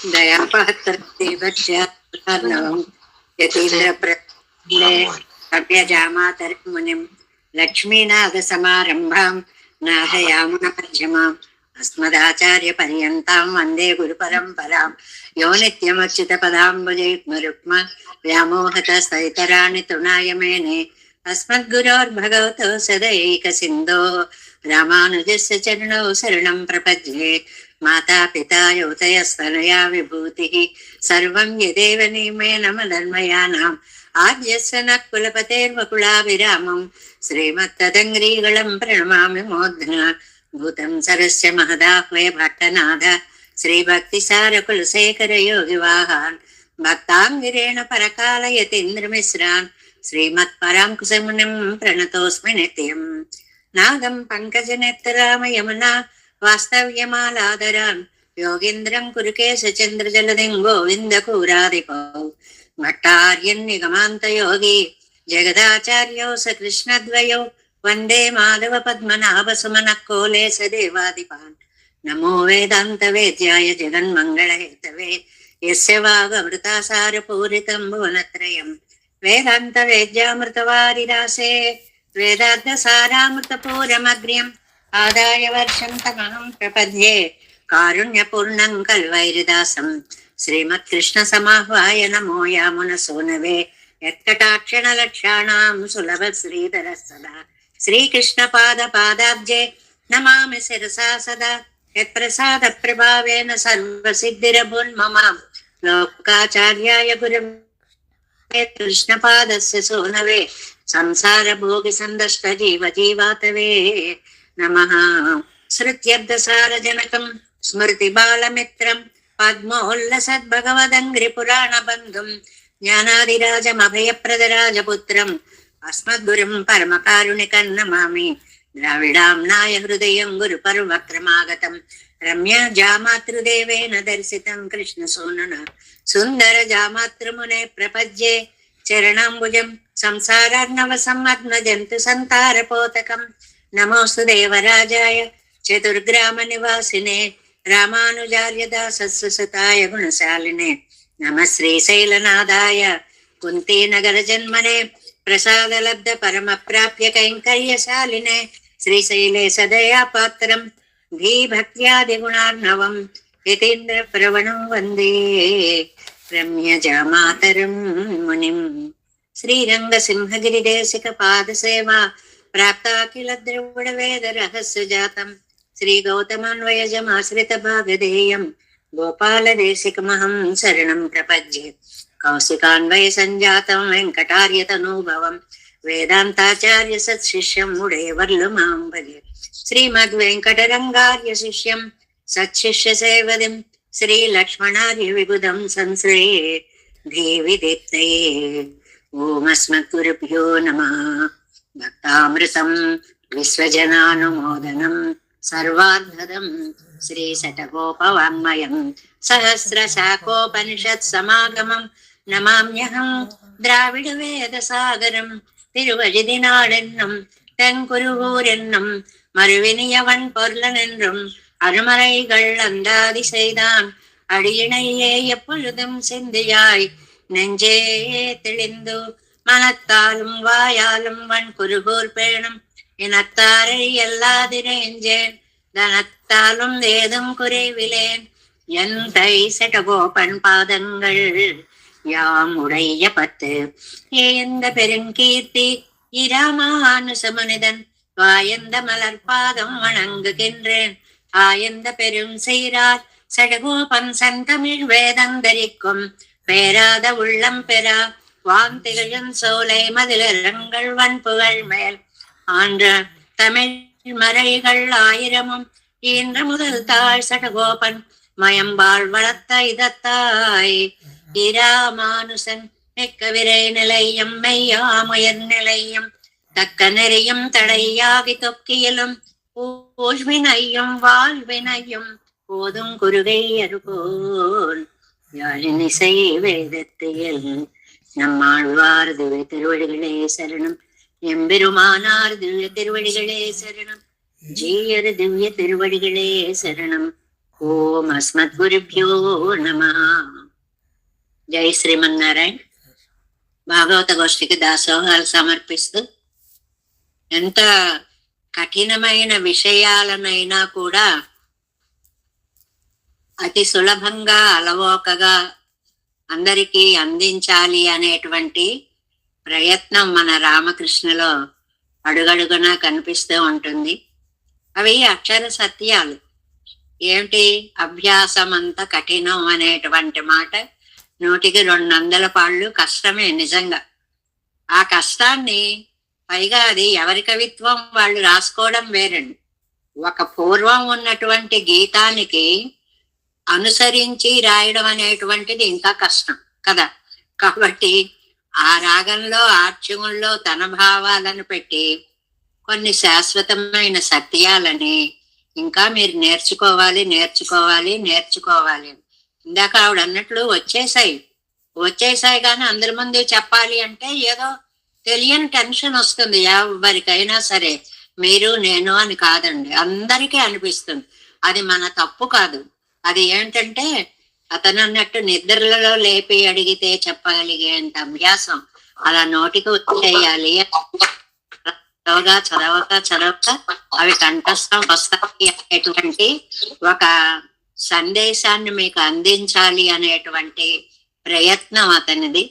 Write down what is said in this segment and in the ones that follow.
दयापात्रं यतीन्द्रप्रजामातर्मुनिं लक्ष्मीनाथसमारम्भां नाथयामुनमध्यमाम् अस्मदाचार्यपर्यन्तां वन्दे गुरुपरम्परां यो नित्यमच्युतपदाम्बुजयुग्मरुक्म व्यामोहतस्तैतराणि तृणाय मेने अस्मद्गुरोर्भगवतो सदैकसिन्धो रामानुजस्य चरणौ शरणं प्रपद्ये माता पिता योतयस्तनया विभूतिः सर्वं यदेव नियमेन मदन्मयानाम् आद्यस्य नः कुलपतेर्वकुलाभिरामं श्रीमत्तदङ्ग्रीगलं प्रणमामि मूर्ध्ना भूतं सरस्य महदाह्वय भट्टनाथ श्रीभक्तिसारकुलशेखर योगिवाहान् भक्ताङ्गिरेण परकालयतीन्द्रमिश्रान् श्रीमत्पराङ्कुशमुनिं प्रणतोऽस्मि नित्यम् नागं पङ्कजनेत्रराम यमुना वास्तव्यमालादरान् योगीन्द्रं कुरुकेशचन्द्रजलदिं गोविन्दकूरादिपौ भट्टार्यन्निगमान्तयोगी जगदाचार्यौ स कृष्णद्वयौ वन्दे माधव पद्मनाभसुमनः सदेवादिपान् नमो वेदान्तवेद्याय जगन्मङ्गलहेतवे यस्य वागमृतासारपूरितं भुवनत्रयं वेदान्तवेद्यामृतवारिरासे वेदार्थसारामृतपूरमग्र्यम् आदाय वर्षं तमहं प्रपद्ये कारुण्यपूर्णं कल्वैरिदासं श्रीमत्कृष्णसमाह्वाय नमो यामुनसूनवे यत्कटाक्षणलक्षाणां सुलभ श्रीधरः सदा श्रीकृष्णपादपादाब्जे नमामि शिरसा सदा यत्प्रसादप्रभावेन सर्वसिद्धिरभून्मम लोकाचार्याय गुरवे कृष्णपादस्य सूनवे संसारभोगिसन्दष्टजीवजीवातवे नमः। श्रुत्यब्दसारजनकं स्मृतिबालमित्रं पद्मोल्लसद्भगवदङ्घ्रिपुराणबन्धुं ज्ञानादिराजमभयप्रदराजपुत्रम् अस्मद्गुरुं परमकारुणिकं नमामि। द्राविडाम्नाय हृदयं गुरुपर्वक्रमागतं रम्या जामातृदेवेन दर्शितं कृष्णसूनुना सुन्दरजामातृमुने प्रपद्ये चरणाम्बुजं संसारार्णवसम्मग्नजन्तु सन्तारपोतकं नमोऽस्तु देवराजाय चतुर्ग्रामनिवासिने रामानुजार्यदासस्सुताय गुणशालिने नमः श्रीशैलनादाय कुन्तीनगरजन्मने प्रसादलब्ध परमप्राप्य कैङ्कर्यशालिने श्रीशैले सदया पात्रं धीभक्त्यादिगुणार्णवं यतीन्द्रप्रवणं वन्दे रम्यजामातरं मुनिम्। श्रीरङ्गसिंहगिरिदेशिकपादसेवा प्राप्ता किल द्रविडवेदरहस्यजातं श्रीगौतमान्वयजमाश्रितभागधेयं गोपालदेशिकमहं शरणं प्रपद्ये कौशिकान्वयसञ्जातं वेङ्कटार्यतनूभवं वेदान्ताचार्य सत्शिष्यं मुडेवर्लुमां भजे श्रीमद्वेङ्कटरङ्गार्यशिष्यं सत्शिष्यसेवदिं श्रीलक्ष्मणार्य विबुधं संश्रये देविदीप्तये ओमस्मद्गुरुभ्यो नमः। भक्तामृतं विश्वजनानुमोदनं सर्वार्धदं श्रीशतकोपवाङ्मयं सहस्रशाकोपनिषत्समागमं नमाम्यहं द्राविडवेदसागरं तिरुवजिदिनाडेन्नुं தென்குருகூரென்னும் மறுவினியவன் பொருளனென்றும் அருமறைகள் அந்தாதி செய்தான் அடியினையே எப்பொழுதும் சிந்தியாய் நெஞ்சே தெளிந்து மனத்தாலும் வாயாலும் வன் குருகூர் பேணும் இனத்தாரை எல்லாதிரேஞ்சேன் தனத்தாலும் ஏதும் குறைவிலேன் என் தை சடகோபன் பாதங்கள் யாம் உடைய பத்து ஏந்த பெருங்கீர்த்தி இராமானுசமனிதன் வாயந்த மலர்பாதம் வணங்குகின்றேன் ஆயந்த பெரும் சீரார் சடகோபன் சந்தமிழ் வேதந்தரிக்கும் பேராத உள்ளம் பெறா வாந்திகழும் சோலை மதிலரங்கள் வன்புகழ் மேல் ஆன்ற தமிழ் மறைகள் ஆயிரமும் ஈன்ற முதல் தாழ் சடகோபன் மயம்பாள் வளர்த்த இதத்தாய் இராமானுசன் மிக்க விரை நிலையம் மெய்யாமுயர் நிலையம் தக்க நெறியும் தடையாகி தொக்கியிலும் ஊழ்வினையும் வாழ்வினையும் போதும் குருகை அருகோன் யாழினிசை வேதத்தில் நம்மாழ்வார் திவ்ய திருவடிகளே சரணம் எம்பெருமானார் திவ்ய திருவடிகளே சரணம் ஜீயர் திவ்ய திருவடிகளே சரணம் ఓం అస్మద్గురుభ్యో నమః. జై శ్రీమన్నారాయణ. భాగవత గోష్ఠికి దాసోహాలు సమర్పిస్తూ ఎంత కఠినమైన విషయాలనైనా కూడా అతి సులభంగా అలవోకగా అందరికీ అందించాలి అనేటువంటి ప్రయత్నం మన రామకృష్ణలో అడుగడుగునా కనిపిస్తూ ఉంటుంది. అవి అక్షర సత్యాలు. ఏమిటి? అభ్యాసం అంత కఠినం అనేటువంటి మాట 100 పాళ్ళు కష్టమే నిజంగా. ఆ కష్టాన్ని పైగా అది ఎవరి కవిత్వం వాళ్ళు రాసుకోవడం వేరండి. ఒక పూర్వం ఉన్నటువంటి గీతానికి అనుసరించి రాయడం అనేటువంటిది ఇంకా కష్టం కదా. కాబట్టి ఆ రాగంలో ఆర్చముల్లో తన భావాలను పెట్టి కొన్ని శాశ్వతమైన సత్యాలని ఇంకా మీరు నేర్చుకోవాలి నేర్చుకోవాలి నేర్చుకోవాలి. ఇందాక ఆవిడ అన్నట్లు వచ్చేసాయి కానీ అందరి ముందు చెప్పాలి అంటే ఏదో తెలియని టెన్షన్ వస్తుంది ఎవరికైనా సరే. మీరు నేను అని కాదండి, అందరికీ అనిపిస్తుంది. అది మన తప్పు కాదు. అది ఏంటంటే అతను అన్నట్టు నిద్రలలో లేపి అడిగితే చెప్పగలిగేంత అభ్యాసం అలా నోటికి వచ్చేయాలి. చదవక అవి కంఠస్థం వస్తాయి అనేటువంటి ఒక సందేశాన్ని మీకు అందించాలి అనేటువంటి ప్రయత్నం అతనిది.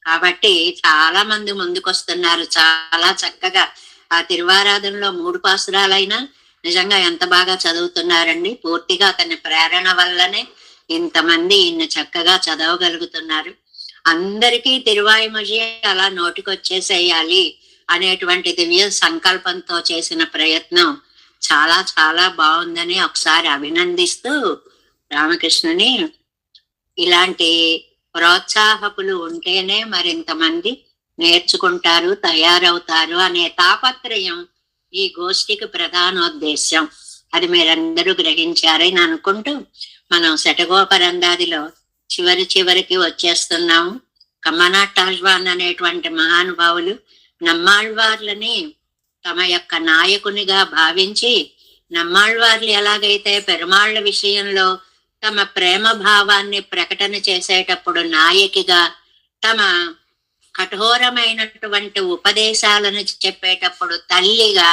కాబట్టి చాలా మంది ముందుకొస్తున్నారు చాలా చక్కగా. ఆ తిరువారాధనలో 3 పాసురాలైనా నిజంగా ఎంత బాగా చదువుతున్నారండి. పూర్తిగా అతని ప్రేరణ వల్లనే ఇంతమంది ఇన్ని చక్కగా చదవగలుగుతున్నారు. అందరికీ తిరువాయిమొഴി అలా నోటికొచ్చేసేయాలి అనేటువంటి దివ్య సంకల్పంతో చేసిన ప్రయత్నం చాలా చాలా బాగుందని ఒకసారి అభినందిస్తూ రామకృష్ణుని ఇలాంటి ప్రోత్సాహకులు ఉంటేనే మరింతమంది నేర్చుకుంటారు, తయారవుతారు అనే తాపత్రయం ఈ గోష్ఠికి ప్రధానోద్దేశం. అది మీరందరూ గ్రహించారని అనుకుంటూ మనం శటగోపరందాదిలో చివరికి వచ్చేస్తున్నాము. కమ్మనాటాళ్వాన్ అనేటువంటి మహానుభావులు నమ్మాళ్వార్లని తమ యొక్క నాయకునిగా భావించి, నమ్మాళ్వార్లు ఎలాగైతే పెరుమాళ్ల విషయంలో తమ ప్రేమ భావాన్ని ప్రకటన చేసేటప్పుడు నాయకిగా, తమ కఠోరమైనటువంటి ఉపదేశాలను చెప్పేటప్పుడు తల్లిగా,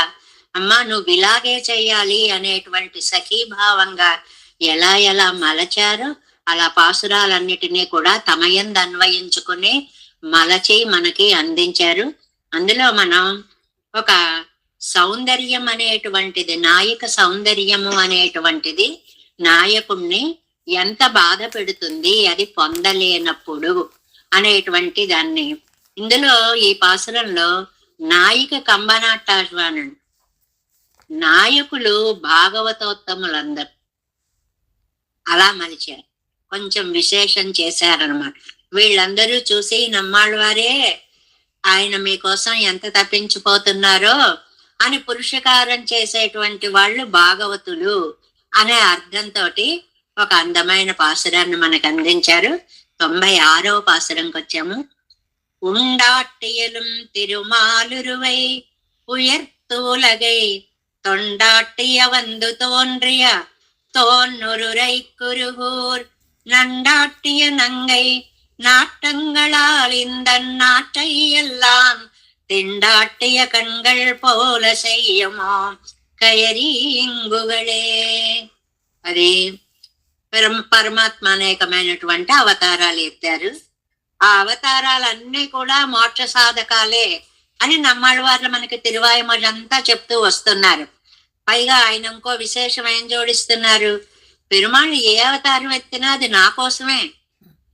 అమ్మా నువ్వు ఇలాగే చెయ్యాలి అనేటువంటి సఖీభావంగా ఎలా మలచారో అలా పాసురాలన్నిటినీ కూడా తమ యందు అన్వయించుకుని మలచి మనకి అందించారు. అందులో మనం ఒక సౌందర్యం అనేటువంటిది, నాయక సౌందర్యము అనేటువంటిది నాయకుణ్ణి ఎంత బాధ పెడుతుంది అది పొందలేనప్పుడు అనేటువంటి దాన్ని ఇందులో ఈ పాసురంలో నాయిక కంబనాటాళ్వానుడు, నాయకులు భాగవతోత్తములందరూ అలా మలిచారు, కొంచెం విశేషం చేశారనమాట. వీళ్ళందరూ చూసి నమ్మాళ్వారే ఆయన మీకోసం ఎంత తప్పించిపోతున్నారో అని పురుషకారం చేసేటువంటి వాళ్ళు భాగవతులు అనే అర్థంతో ఒక అందమైన పాసురాన్ని మనకు అందించారు. 96వ పాసురంకి వచ్చాము. உண்டாட்டியலும் திருமாலுருவை உயர்த்தூலகை தொண்டாட்டிய வந்து தோன்றிய தோன்னுரை குருகூர் நண்டாட்டிய நங்கை நாட்டங்களால் இந்த நாட்டை எல்லாம் திண்டாட்டிய கண்கள் போல செய்யுமோ కయరీంగుగళే. అది పరమాత్మ అనేకమైనటువంటి అవతారాలు ఎత్తారు. ఆ అవతారాలన్నీ కూడా మోక్ష సాధకాలే అని నమ్మాళ్ళవార్లు మనకి తిరువాయిమొഴి అంతా చెప్తూ వస్తున్నారు. పైగా ఆయన ఇంకో విశేషం ఏం జోడిస్తున్నారు, పెరుమాళ్ళు ఏ అవతారం ఎత్తినా అది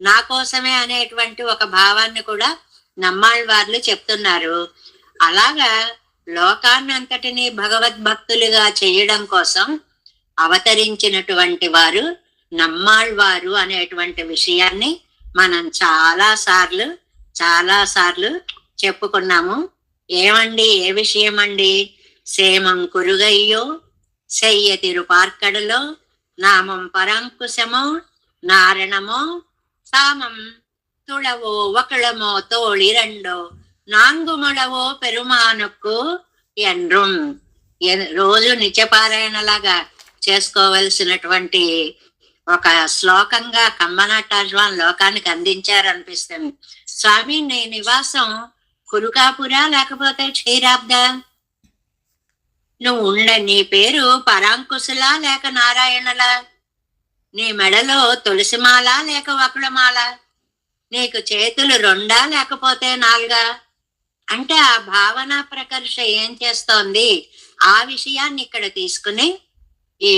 నా కోసమే అనేటువంటి ఒక భావాన్ని కూడా నమ్మాళ్ళవార్లు చెప్తున్నారు. అలాగా లోకాన్ని అంతటినీ భగవద్భక్తులుగా చేయడం కోసం అవతరించినటువంటి వారు నమ్మాళ్వారు అనేటువంటి విషయాన్ని మనం చాలా సార్లు చెప్పుకున్నాము. ఏమండి, ఏ విషయం అండి? సేమం కురుగయ్యో సెయ్య తిరుపార్కడలో నామం పరంకుశమో నారణమో సామం తుళవో ఒకళమో తోళి రెండో నాంగుమళవో పెరుమానుకు ఎండ్రుం. రోజు నిత్యపారాయణలాగా చేసుకోవలసినటువంటి ఒక శ్లోకంగా కమ్మనాటాజ్వాన్ లోకానికి అందించారనిపిస్తుంది. స్వామి, నీ నివాసం కురుకాపురా లేకపోతే క్షీరాబ్దా? నువ్వు నీ పేరు పరాంకుశలా లేక నారాయణలా? నీ మెడలో తులసిమాల లేక వకుళమాల? నీకు చేతులు 2 లేకపోతే 4? అంటే ఆ భావన ప్రకర్ష ఏం చేస్తోంది? ఆ విషయాన్ని ఇక్కడ తీసుకుని ఈ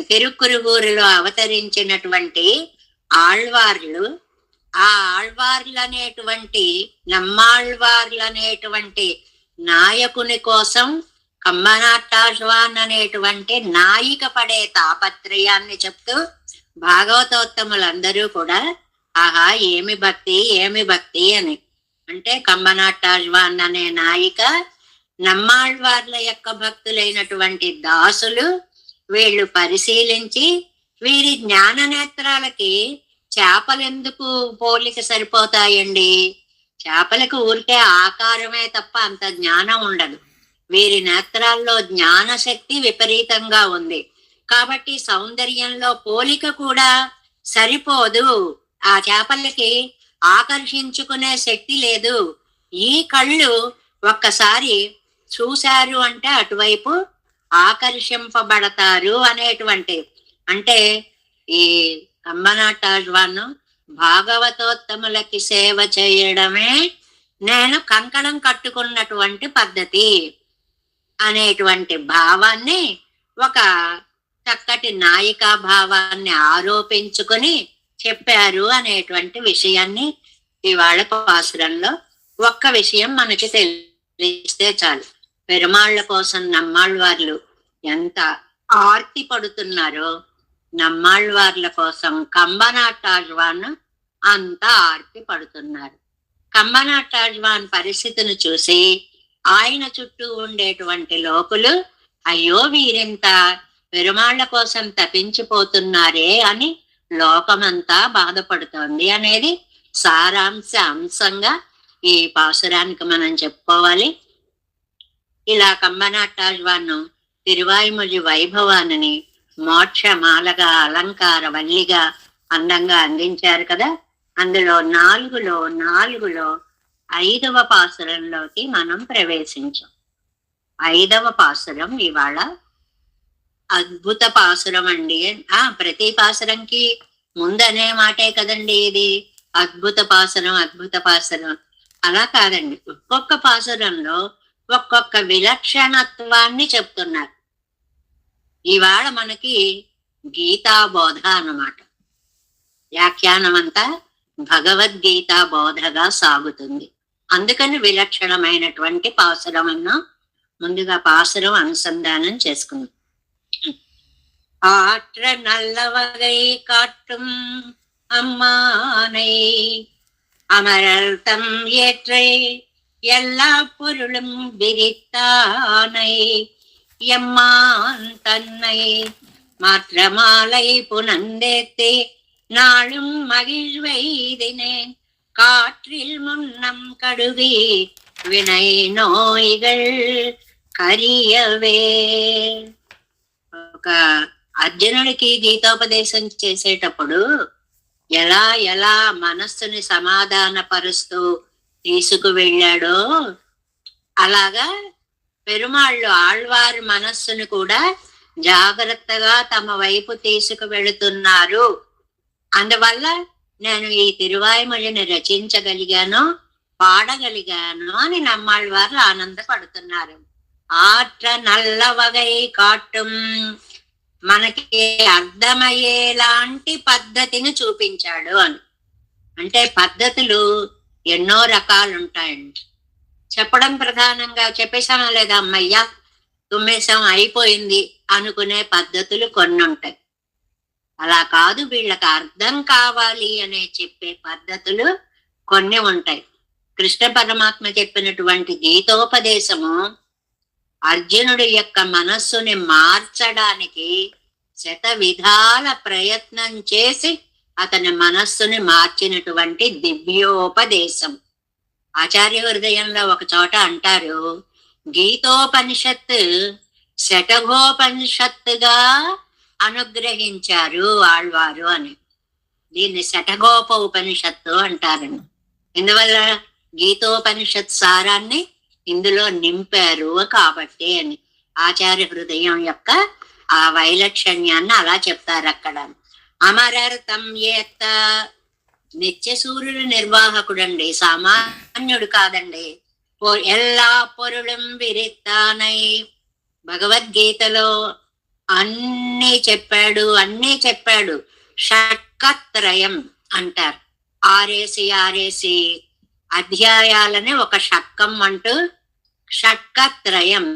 తిరుక్కురుగూరులో అవతరించినటువంటి ఆళ్వార్లు, ఆ ఆళ్వార్లు అనేటువంటి నమ్మాళ్వార్లు అనేటువంటి నాయకుని కోసం కమ్మనాటాజ్వాన్ అనేటువంటి నాయిక పడే తాపత్రయాన్ని చెప్తూ భాగవతోత్తములందరూ కూడా ఆహా ఏమి భక్తి ఏమి భక్తి అని. అంటే కమ్మనాటాజ్వాన్ అనే నాయిక, నమ్మాళ్వార్ల యొక్క భక్తులైనటువంటి దాసులు వీళ్ళు పరిశీలించి వీరి జ్ఞాన నేత్రాలకి చేపలెందుకు పోలిక సరిపోతాయండి? చేపలకు ఊరికే ఆకారమే తప్ప అంత జ్ఞానం ఉండదు. వీరి నేత్రాల్లో జ్ఞాన శక్తి విపరీతంగా ఉంది కాబట్టి సౌందర్యంలో పోలిక కూడా సరిపోదు. ఆ చేపలకి ఆకర్షించుకునే శక్తి లేదు. ఈ కళ్ళు ఒక్కసారి చూశారు అంటే అటువైపు ఆకర్షింపబడతారు అనేటువంటి, అంటే ఈ కమ్మనాటాజ్వాన్ భాగవతోత్తములకి సేవ చేయడమే నేను కంకణం కట్టుకున్నటువంటి పద్ధతి అనేటువంటి భావాన్ని, ఒక చక్కటి నాయికా భావాన్ని ఆరోపించుకొని చెప్పారు అనేటువంటి విషయాన్ని ఇవాళ పాసురంలో ఒక్క విషయం మనకి తెలిస్తే చాలు. పెరుమాళ్ల కోసం నమ్మాళ్వార్లు ఎంత ఆర్తి పడుతున్నారో, నమ్మాళ్వార్ల కోసం కమ్మనాటాజ్వాన్ అంత ఆర్తి పడుతున్నారు. కమ్మనాటాజ్వాన్ పరిస్థితిని చూసి ఆయన చుట్టూ ఉండేటువంటి లోకులు అయ్యో వీరింత పెరుమాళ్ల కోసం తపించిపోతున్నారే అని లోకమంతా బాధపడుతోంది అనేది సారాంశ అంశంగా ఈ పాసురానికి మనం చెప్పుకోవాలి. ఇలా కమ్మనాటాజ్వాన్ తిరువాయిమొഴി వైభవాన్ని మోక్షమాలగా అలంకార వల్లిగా అందంగా అందించారు కదా. అందులో నాలుగులో 5వ పాసురంలోకి మనం ప్రవేశించాం. 5వ పాసురం ఇవాళ అద్భుత పాసురం అండి. ప్రతి పాసురంకి ముందనే మాటే కదండి ఇది అద్భుత పాసురం, అద్భుత పాసురం. అలా కాదండి, ఒక్కొక్క పాసురంలో ఒక్కొక్క విలక్షణత్వాన్ని చెప్తున్నారు. ఇవాళ మనకి గీతా బోధ అన్నమాట. వ్యాఖ్యానం అంతా భగవద్గీతా బోధగా సాగుతుంది. అందుకని విలక్షణమైనటువంటి పాసురం అన్నా. ముందుగా పాసురం అనుసంధానం చేసుకుందాం. ஆற்ற நல்லவகை காட்டும் அம்மானை அமரர் தம் ஏற்றை எல்லா பொருளும் விரித்தானை எம்மான் தன்னை மாற்ற மாலை புனந்தேத்தே நாளும் மகிழ்வெய்தினேன் காற்றில் முன்னம் கடுவி வினை நோய்கள் கரியவே. ఒక అర్జునుడికి గీతోపదేశం చేసేటప్పుడు ఎలా ఎలా మనస్సుని సమాధానపరుస్తూ తీసుకువెళ్ళాడో అలాగా పెరుమాళ్ళు ఆళ్వారి మనస్సును కూడా జాగ్రత్తగా తమ వైపు తీసుకువెళుతున్నారు. అందువల్ల నేను ఈ తిరువాయిమొழிని రచించగలిగాను, పాడగలిగాను అని నమ్మాళ్వారు ఆనందపడుతున్నారు. ఆట్ర నల్లవగై కాటుం, మనకి అర్థమయ్యేలాంటి పద్ధతిని చూపించాడు అని. అంటే పద్ధతులు ఎన్నో రకాలు ఉంటాయండి. చెప్పడం ప్రధానంగా చెప్పేశామా లేదా అమ్మయ్యా తుమ్మేశాం అయిపోయింది అనుకునే పద్ధతులు కొన్ని ఉంటాయి. అలా కాదు, వీళ్ళకి అర్థం కావాలి అనే చెప్పే పద్ధతులు కొన్ని ఉంటాయి. కృష్ణ పరమాత్మ చెప్పినటువంటి గీతోపదేశము అర్జునుడి యొక్క మనస్సుని మార్చడానికి శత విధాల ప్రయత్నం చేసి అతని మనస్సుని మార్చినటువంటి దివ్యోపదేశం. ఆచార్య హృదయంలో ఒక చోట అంటారు, గీతోపనిషత్ శఠగోపనిషత్తుగా అనుగ్రహించారు ఆళ్వారు అని. దీన్ని శఠగోప ఉపనిషత్తు అంటారండి. ఇందువల్ల గీతోపనిషత్ సారాన్ని ఇందులో నింపారు కాబట్టి అని ఆచార్య హృదయం యొక్క ఆ వైలక్షణ్యాన్ని అలా చెప్తారు అక్కడ. అమరర్థం ఏత్త నిత్య సూర్యుడు నిర్వాహకుడండి, సామాన్యుడు కాదండి. ఎల్లా పొరుళం విరిత్తానై భగవద్గీతలో అన్నీ చెప్పాడు. షట్కత్రయం అంటారు. ఆరేసి అధ్యాయాలని ఒక షట్కం అంటూ షట్కత్రయం,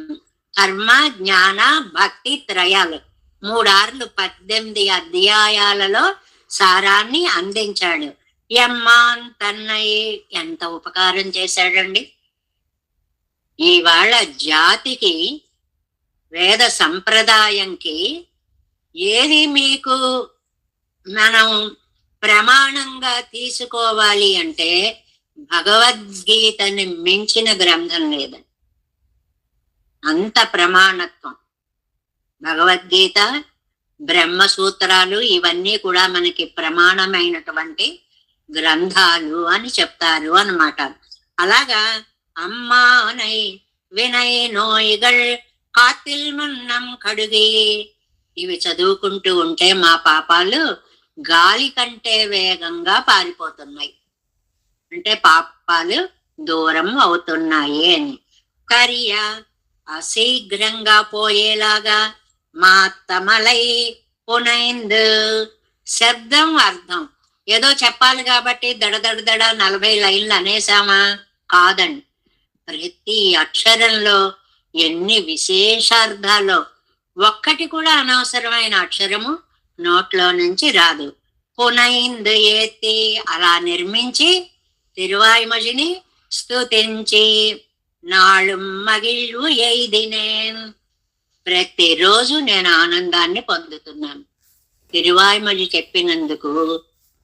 కర్మ జ్ఞాన భక్తి త్రయాలు 3 18 అధ్యాయాలలో సారాన్ని అందించాడు. యమ్మాన్ తన్నయ్య ఎంత ఉపకారం చేశాడండి. ఇవాళ జాతికి వేద సంప్రదాయంకి ఏది మీకు మనం ప్రమాణంగా తీసుకోవాలి అంటే భగవద్గీతని మించిన గ్రంథం లేదండి. అంత ప్రమాణత్వం. భగవద్గీత, బ్రహ్మసూత్రాలు ఇవన్నీ కూడా మనకి ప్రమాణమైనటువంటి గ్రంథాలు అని చెప్తారు అన్నమాట. అలాగా అమ్మానై వినయ్ నోయిగల్ కాతిల్ మున్నం కడుగి ఇవి చదువుకుంటూ ఉంటే మా పాపాలు గాలి కంటే వేగంగా పారిపోతున్నాయి, అంటే పాపాలు దూరం అవుతున్నాయి అని. కర్య అశీఘ్రంగా పోయేలాగా మా తమలై పునైందు. శబ్దం అర్థం ఏదో చెప్పాలి కాబట్టి దడ 40 లైన్లు అనేసామా? కాదండి. ప్రతి అక్షరంలో ఎన్ని విశేషార్థాలు. ఒక్కటి కూడా అనవసరమైన అక్షరము నోట్లో నుంచి రాదు. పునైందు ఏతి అలా నిర్మించి తిరువాయిమజిని స్తుతించి నాళ్ళు మగిళ్ళు ఎయిదినేన్ ప్రతిరోజు నేను ఆనందాన్ని పొందుతున్నాను. తిరువాయిమజి చెప్పినందుకు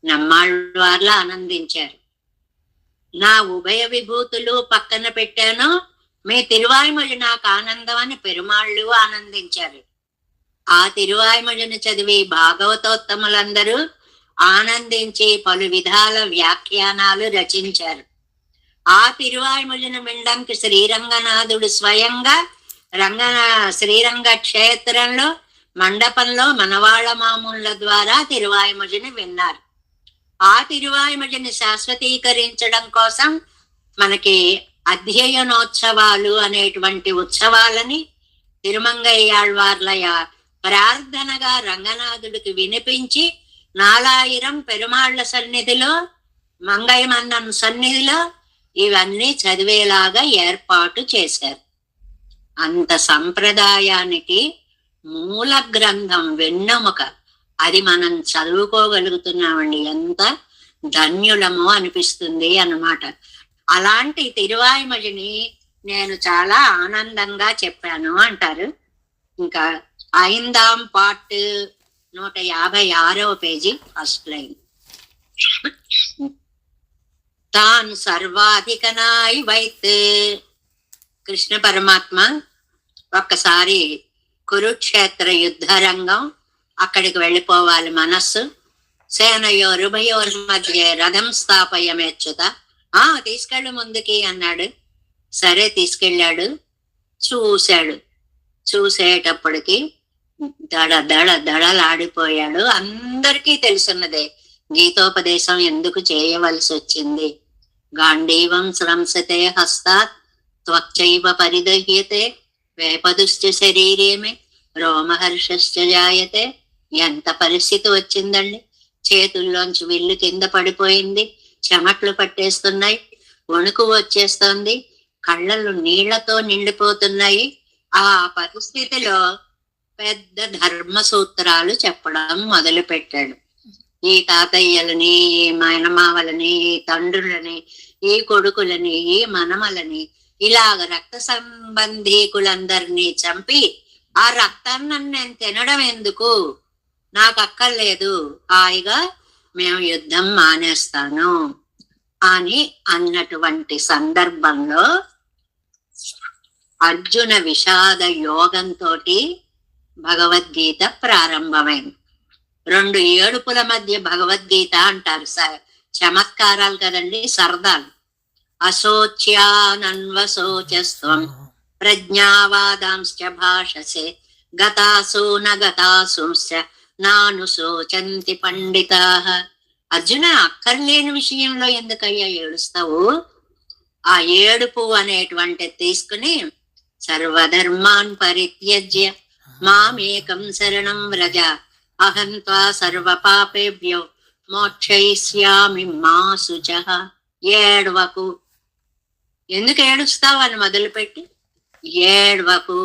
నమ్మాళ్ళవార్లు ఆనందించారు. నా ఉభయ విభూతులు పక్కన పెట్టాను, మీ తిరువాయిమజి నాకు ఆనందం అని పెరుమాళ్ళు ఆనందించారు. ఆ తిరువాయిమజిని చదివి భాగవతోత్తములందరూ ఆనందించి పలు విధాల వ్యాఖ్యానాలు రచించారు. ఆ తిరువాయిమజిని వినడానికి శ్రీరంగనాథుడు స్వయంగా శ్రీరంగ క్షేత్రంలో మండపంలో మనవాళ్ళ మామూళ్ళ ద్వారా తిరువాయిమజిని విన్నారు. ఆ తిరువాయిమజిని శాశ్వతీకరించడం కోసం మనకి అధ్యయనోత్సవాలు అనేటువంటి ఉత్సవాలని తిరుమంగయ్యాళ్వార్ల ప్రార్థనగా రంగనాథుడికి వినిపించి 4000 పెరుమాళ్ల సన్నిధిలో, మంగయ్య మన్నన్ సన్నిధిలో ఇవన్నీ చదివేలాగా ఏర్పాటు చేశారు. అంత సంప్రదాయానికి మూల గ్రంథం వెన్నెముక. అది మనం చదువుకోగలుగుతున్నామండి. ఎంత ధన్యులమో అనిపిస్తుంది అన్నమాట. అలాంటి తిరువాయిమజిని నేను చాలా ఆనందంగా చెప్పాను అంటారు. ఇంకా 5వ పార్ట్ 156వ పేజీ ఫస్ట్ లైన్. తాన్ సర్వాధికనాయి వైత్. కృష్ణ పరమాత్మ ఒక్కసారి కురుక్షేత్ర యుద్ధ రంగం, అక్కడికి వెళ్ళిపోవాలి మనస్సు. సేనయోరుభయోర్ మధ్య రథం స్థాపయమేచ్చుత. తీసుకెళ్ళు ముందుకి అన్నాడు. సరే తీసుకెళ్ళాడు. చూసేటప్పటికి దడలాడిపోయాడు. అందరికీ తెలుసున్నదే గీతోపదేశం ఎందుకు చేయవలసి వచ్చింది. గాంధీవం స్రంసతే హస్తాత్ త్వచ్చైవ పరిదహ్యతే వేపదుశ్చ శరీరేమే రోమహర్షశ్చ జాయతే. ఎంత పరిస్థితి వచ్చిందండి. చేతుల్లోంచి విల్లు కింద పడిపోయింది, చెమట్లు పట్టేస్తున్నాయి, వణుకు వచ్చేస్తోంది, కళ్ళలు నీళ్లతో నిండిపోతున్నాయి. ఆ పరిస్థితిలో పెద్ద ధర్మ సూత్రాలు చెప్పడం మొదలు పెట్టాడు. ఈ తాతయ్యలని, ఈ మేనమావలని, ఈ తండ్రులని, ఈ కొడుకులని, ఈ మనమలని, ఇలాగ రక్త సంబంధీకులందరినీ చంపి ఆ రక్తాన్ని నేను తినడం ఎందుకు, నాకు అక్కర్లేదు, హాయిగా మేము యుద్ధం మానేస్తాను అని అన్నటువంటి సందర్భంలో అర్జున విషాద యోగంతో భగవద్గీత ప్రారంభమైంది. 2 ఏడుపుల మధ్య భగవద్గీత అంటారు. చమత్కారాలు కదండి, సరదాలు. అశోచ్యానన్వశోచస్త్వం ప్రజ్ఞావాదాంశ్చ భాషసే గతాసు నగతాసుంశ్చ నాను శోచంతి పండితాః. అర్జున, అక్కర్లేని విషయంలో ఎందుకయ్యా ఏడుస్తావు? ఆ ఏడుపు అనేటువంటిది తీసుకుని సర్వధర్మాన్ పరిత్యజ్య మామేకం శరణం వ్రజ అహం త్వా సర్వ పాపేభ్యో మోక్షయిష్యామి మా శుచః. ఏడవకు. ఎందుకు ఏడుస్తావు అని మొదలుపెట్టి ఏడవకు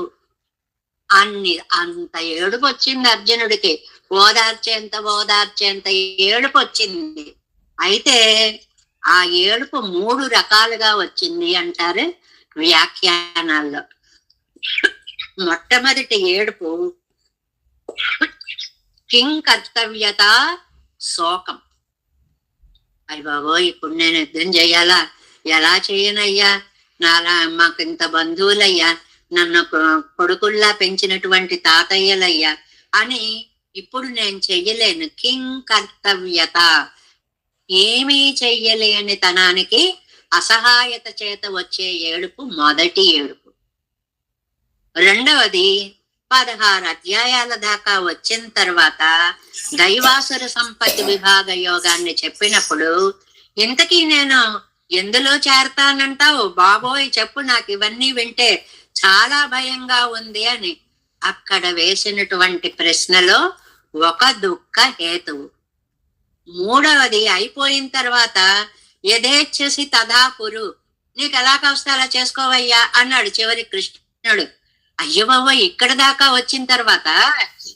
అంత ఏడుపు వచ్చింది అర్జునుడికి. ఓదార్చేంత ఏడుపు వచ్చింది. అయితే ఆ ఏడుపు 3 రకాలుగా వచ్చింది అంటారు వ్యాఖ్యానాల్లో. మొట్టమొదటి ఏడుపు కిం కర్తవ్యత శోకం. అయ్య బాబోయ్, ఇప్పుడు నేను యుద్ధం చేయాలా? ఎలా చేయనయ్యా? మాకు ఇంత బంధువులయ్యా, నన్ను కొడుకుల్లా పెంచినటువంటి తాతయ్యలయ్యా అని ఇప్పుడు నేను చెయ్యలేను. కిం కర్తవ్యత, ఏమీ చెయ్యలేని తనానికి అసహాయత చేత వచ్చే ఏడుపు మొదటి ఏడుపు. రెండవది 16 అధ్యాయాల దాకా వచ్చిన తర్వాత దైవాసుర సంపత్తి విభాగ యోగాన్ని చెప్పినప్పుడు, ఇంతకీ నేను ఎందులో చేరతానంటావు బాబోయ్ చెప్పు, నాకు ఇవన్నీ వింటే చాలా భయంగా ఉంది అని అక్కడ వేసినటువంటి ప్రశ్నలో ఒక దుఃఖ హేతువు. మూడవది అయిపోయిన తర్వాత యథేచ్ఛసి తథా కురు, నీకు ఎలా కావస్తే అలా చేసుకోవయ్యా అన్నాడు చివరి కృష్ణుడు. అయ్యో బాబా, ఇక్కడ దాకా వచ్చిన తర్వాత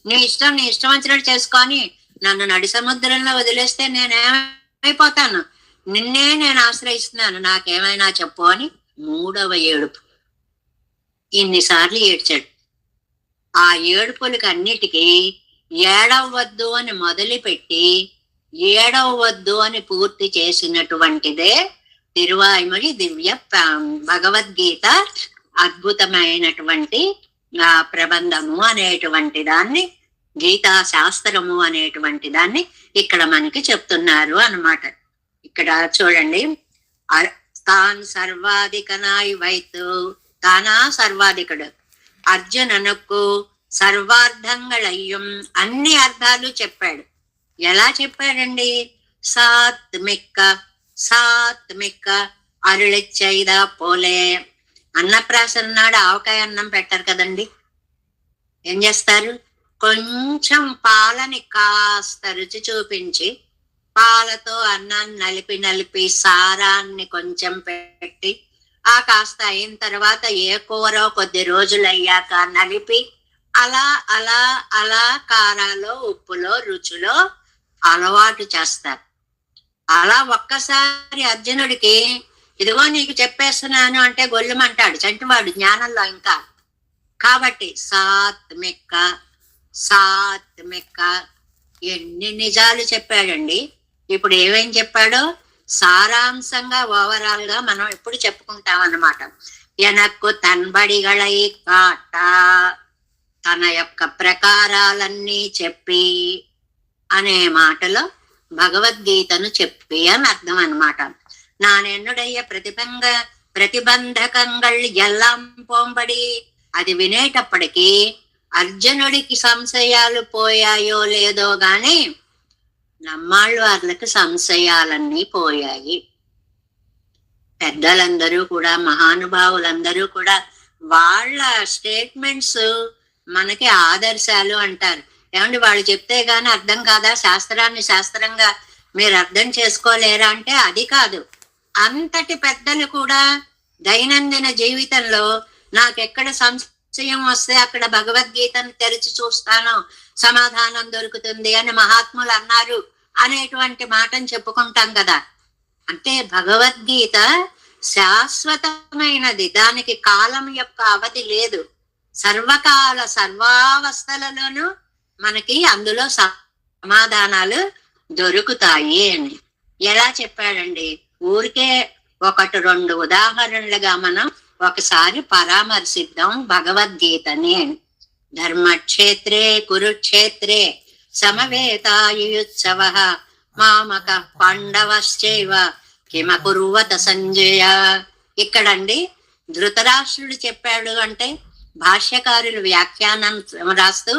నీ ఇష్టం వచ్చినట్టు చేసుకొని నన్ను నడి సముద్రంలో వదిలేస్తే నేనేమైపోతాను? నిన్నే నేను ఆశ్రయిస్తున్నాను, నాకేమైనా చెప్పు అని 3వ ఏడుపు. ఇన్నిసార్లు ఏడ్చాడు. ఆ ఏడుపులకి అన్నిటికీ ఏడవద్దు అని మొదలుపెట్టి ఏడవద్దు అని పూర్తి చేసినటువంటిదే తిరువాయిమొഴി దివ్య భగవద్గీత అద్భుతమైనటువంటి ప్రబంధము అనేటువంటి దాన్ని, గీతా శాస్త్రము అనేటువంటి దాన్ని ఇక్కడ మనకి చెప్తున్నారు అన్నమాట. ఇక్కడ చూడండి, తాన్ సర్వాధికనాయి వైతు, తానా సర్వాధికుడు అర్జుననుకు సర్వార్థంగళయ్యం, అన్ని అర్థాలు చెప్పాడు. ఎలా చెప్పాడండి? సాత్మిక అరుళిచ్చైదా పోలే. అన్నప్రాసన నాడు ఆవకాయ అన్నం పెట్టారు కదండి, ఏం చేస్తారు? కొంచెం పాలని కాస్త రుచి చూపించి పాలతో అన్నాన్ని నలిపి సారాన్ని కొంచెం పెట్టి ఆ కాస్త అయిన తర్వాత ఏ కూరో కొద్ది రోజులు అయ్యాక నలిపి అలా అలా అలా కారాలో ఉప్పులో రుచిలో అలవాటు చేస్తారు. అలా ఒక్కసారి అర్జునుడికి ఇదిగో నీకు చెప్పేస్తున్నాను అంటే గొల్లుమంటాడు చంటివాడు జ్ఞానంలో ఇంకా. కాబట్టి సాత్మిక ఎన్ని నిజాలు చెప్పాడండి. ఇప్పుడు ఏమేం చెప్పాడో సారాంశంగా ఓవరాల్ గా మనం ఎప్పుడు చెప్పుకుంటాం అన్నమాట. ఎనక్కు తన్బడిగళై కాట, తన యొక్క ప్రకారాలన్నీ చెప్పి అనే మాటలో భగవద్గీతను చెప్పి అని అర్థం అన్నమాట. நான் என்னுடைய ప్రతిబంధకంగళ్ ఎల్లాం పోంబడి, అది వినేటప్పటికీ అర్జునుడికి సంశయాలు పోయాయో లేదో గాని నమ్మాళ్ళు వాళ్ళకి సంశయాలన్నీ పోయాయి. పెద్దలందరూ కూడా, మహానుభావులందరూ కూడా వాళ్ళ స్టేట్మెంట్స్ మనకి ఆదర్శాలు అంటారు. ఏమంటే వాళ్ళు చెప్తే గాని అర్థం కాదా? శాస్త్రాన్ని శాస్త్రంగా మీరు అర్థం చేసుకోలేరా అంటే అది కాదు. అంతటి పెద్దలు కూడా దైనందిన జీవితంలో నాకెక్కడ సంశయం వస్తే అక్కడ భగవద్గీతను తెరిచి చూస్తాను, సమాధానం దొరుకుతుంది అని మహాత్ములు అన్నారు అనేటువంటి మాటను చెప్పుకుంటాం కదా. అంటే భగవద్గీత శాశ్వతమైనది, దానికి కాలం యొక్క అవధి లేదు. సర్వకాల సర్వావస్థలలోనూ మనకి అందులో సమాధానాలు దొరుకుతాయి అని ఎలా చెప్పాడండి? ఊరికే 1-2 ఉదాహరణలుగా మనం ఒకసారి పరామర్శిద్దాం భగవద్గీతని. ధర్మక్షేత్రే కురుక్షేత్రే సమవేతాయుత్సవ మామక పాండవశ్చైవ కిమకుర్వత సంజయ. ఇక్కడండి ధృతరాష్ట్రుడు చెప్పాడు అంటే భాష్యకారులు వ్యాఖ్యానం రాస్తూ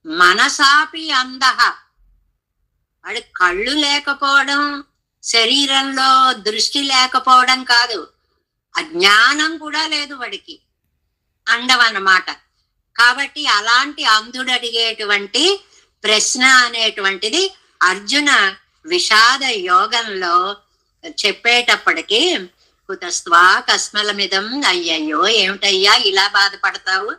మనసాపి అందహ, వాడి కళ్ళు లేకపోవడం, శరీరంలో దృష్టి లేకపోవడం కాదు, అజ్ఞానం కూడా లేదు వాడికి, అండం అన్నమాట. కాబట్టి అలాంటి అంధుడు అడిగేటువంటి ప్రశ్న అనేటువంటిది అర్జున విషాద యోగంలో చెప్పేటప్పటికి కుతస్త్వా కస్మలమిదం, అయ్యయ్యో ఏమిటయ్యా ఇలా బాధపడతావు,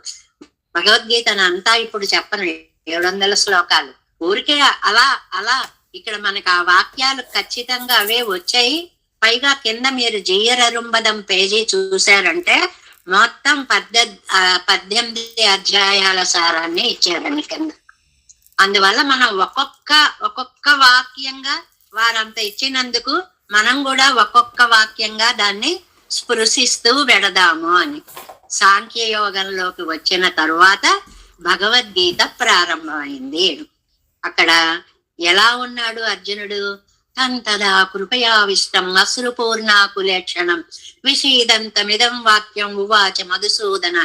భగవద్గీతను అంతా ఇప్పుడు చెప్పను, 700 శ్లోకాలు ఊరికే అలా అలా ఇక్కడ మనకు ఆ వాక్యాలు ఖచ్చితంగా అవే వచ్చాయి. పైగా కింద మీరు జీయరరుంబదం పేజీ చూశారంటే మొత్తం 18 అధ్యాయాల సారాన్ని ఇచ్చారండి కింద. అందువల్ల మనం ఒక్కొక్క వాక్యంగా వారంత ఇచ్చినందుకు మనం కూడా ఒక్కొక్క వాక్యంగా దాన్ని స్పృశిస్తూ వెడదాము అని. సాంఖ్యయోగంలోకి వచ్చిన తరువాత భగవద్గీత ప్రారంభమైంది. అక్కడ ఎలా ఉన్నాడు అర్జునుడు? తంతదా కృపయావిష్టం అశ్రుపూర్ణాకులేక్షణం విషీదంతమిదం వాక్యం ఉవాచ మధుసూదన.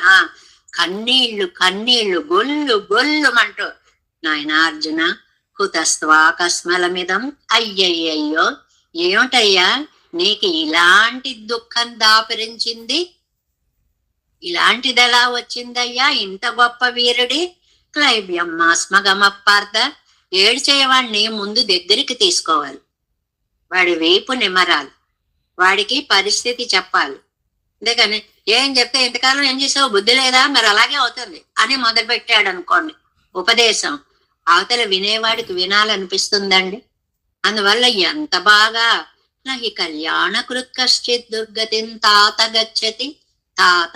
కన్నీళ్లు కన్నీళ్లు గొల్లు గొల్లుమంటూ, నాయన అర్జున కుతస్త్వా కస్మలమిదం, అయ్యయ్యయ్యో ఏమిటయ్యా నీకు ఇలాంటి దుఃఖం దాపరించింది, ఇలాంటిది ఎలా వచ్చిందయ్యా ఇంత గొప్ప వీరుడి? క్లైబ్యమ్మాస్మగమపార్థ, ఏడ్చేవాడిని ముందు దగ్గరికి తీసుకోవాలి, వాడి వేపు నిమరాలి, వాడికి పరిస్థితి చెప్పాలి. అందుకని ఏం చెప్తే ఇంతకాలం ఏం చేసావు, బుద్ధి లేదా, మరి అలాగే అవుతుంది అని మొదలు పెట్టాడు అనుకోండి ఉపదేశం, అవతల వినేవాడికి వినాలనిపిస్తుందండి. అందువల్ల ఎంత బాగా నహి కళ్యాణ కృత్ కశ్చిత్ దుర్గతిం తాత గచ్చతి. తాత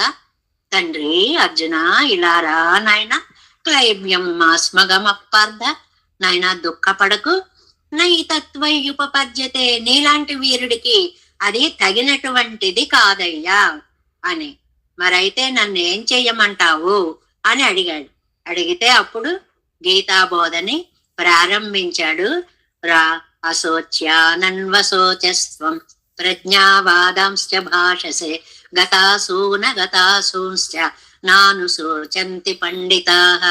తండ్రి అర్జున ఇలారా నాయన, క్లైబ్యం మాస్మగమపార్థ, నాయన దుఃఖపడకు, నై తత్వయుపపద్యతే, నీలాంటి వీరుడికి అది తగినటువంటిది కాదయ్యా అని. మరైతే నన్ను ఏం చెయ్యమంటావు అని అడిగాడు. అడిగితే అప్పుడు గీతాబోధని ప్రారంభించాడు. రా అశోచ్యానన్వశోచస్వం ప్రజ్ఞావాదాంశ్చ భాషసే గతాసూన గతాసూంశ్చ నాను శోచంతి పండితాః.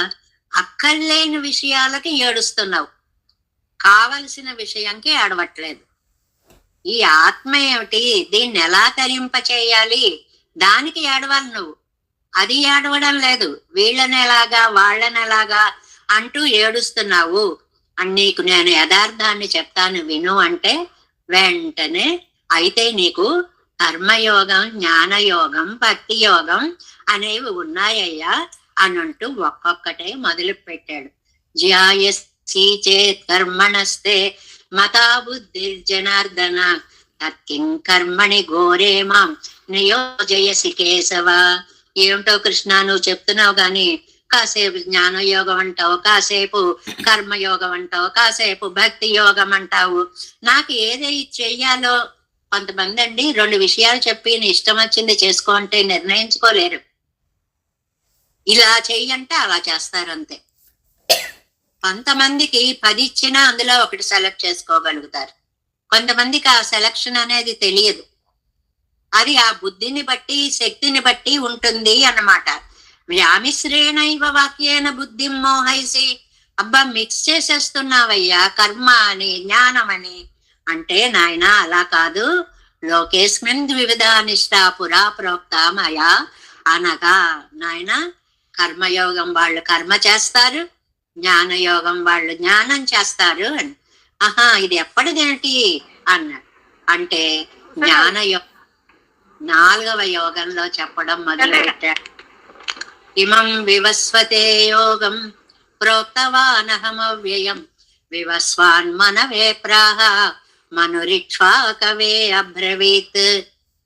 అక్కర్లేని విషయాలకి ఏడుస్తున్నావు, కావలసిన విషయంకి ఏడవట్లేదు. ఈ ఆత్మ ఏమిటి, దీన్ని ఎలా తరింప చేయాలి, దానికి ఏడవాలి నువ్వు. అది ఏడవడం లేదు, వీళ్ళని ఎలాగా వాళ్ళని ఎలాగా అంటూ ఏడుస్తున్నావు. నీకు నేను యథార్థాన్ని చెప్తాను విను అంటే వెంటనే అయితే నీకు కర్మయోగం, జ్ఞానయోగం, భక్తి యోగం అనేవి ఉన్నాయ్యా అనంటూ ఒక్కొక్కటే మొదలు పెట్టాడు. జ్యాయసి చేత్ కర్మణస్తే మతా బుద్ధిర్జనార్దన తత్కిం కర్మణి ఘోరే మాం నియోజయసి కేశవ. ఏమిటో కృష్ణ నువ్వు చెప్తున్నావు గాని కాసేపు జ్ఞానయోగం అంటావు, కాసేపు కర్మయోగం అంటావు, కాసేపు భక్తి యోగం అంటావు. నాకు ఏది చెయ్యాలో కొంతమంది అండి 2 విషయాలు చెప్పి నీ ఇష్టం వచ్చింది చేసుకో అంటే నిర్ణయించుకోలేరు. ఇలా చెయ్యంటే అలా చేస్తారంతే. కొంతమందికి 10 ఇచ్చినా అందులో ఒకటి సెలెక్ట్ చేసుకోగలుగుతారు. కొంతమందికి ఆ సెలక్షన్ అనేది తెలియదు. అది ఆ బుద్ధిని బట్టి శక్తిని బట్టి ఉంటుంది అన్నమాట. వ్యామిశ్రేణైవ వాక్యేన బుద్ధిం మోహైసి. అబ్బా మిక్స్ చేసేస్తున్నావయ్యా కర్మ అని జ్ఞానం అని అంటే, నాయన అలా కాదు. లోకేస్మిన్ ద్వివిధా నిష్ఠా పురా ప్రోక్త మయా అనగా, నాయన కర్మయోగం వాళ్ళు కర్మ చేస్తారు, జ్ఞానయోగం వాళ్ళు జ్ఞానం చేస్తారు అని. ఆహా ఇది ఎప్పటిదేంటి అన్నాడు. అంటే జ్ఞానయోగం 4వ యోగంలో చెప్పడం మొదలు పెట్టాడు. ఇమం వివస్వతే యోగం ప్రోక్తవానహమవ్యయం వివస్వాన్ మనవే ప్రాహ మనురిక్ష్వాకవే అబ్రవీత్.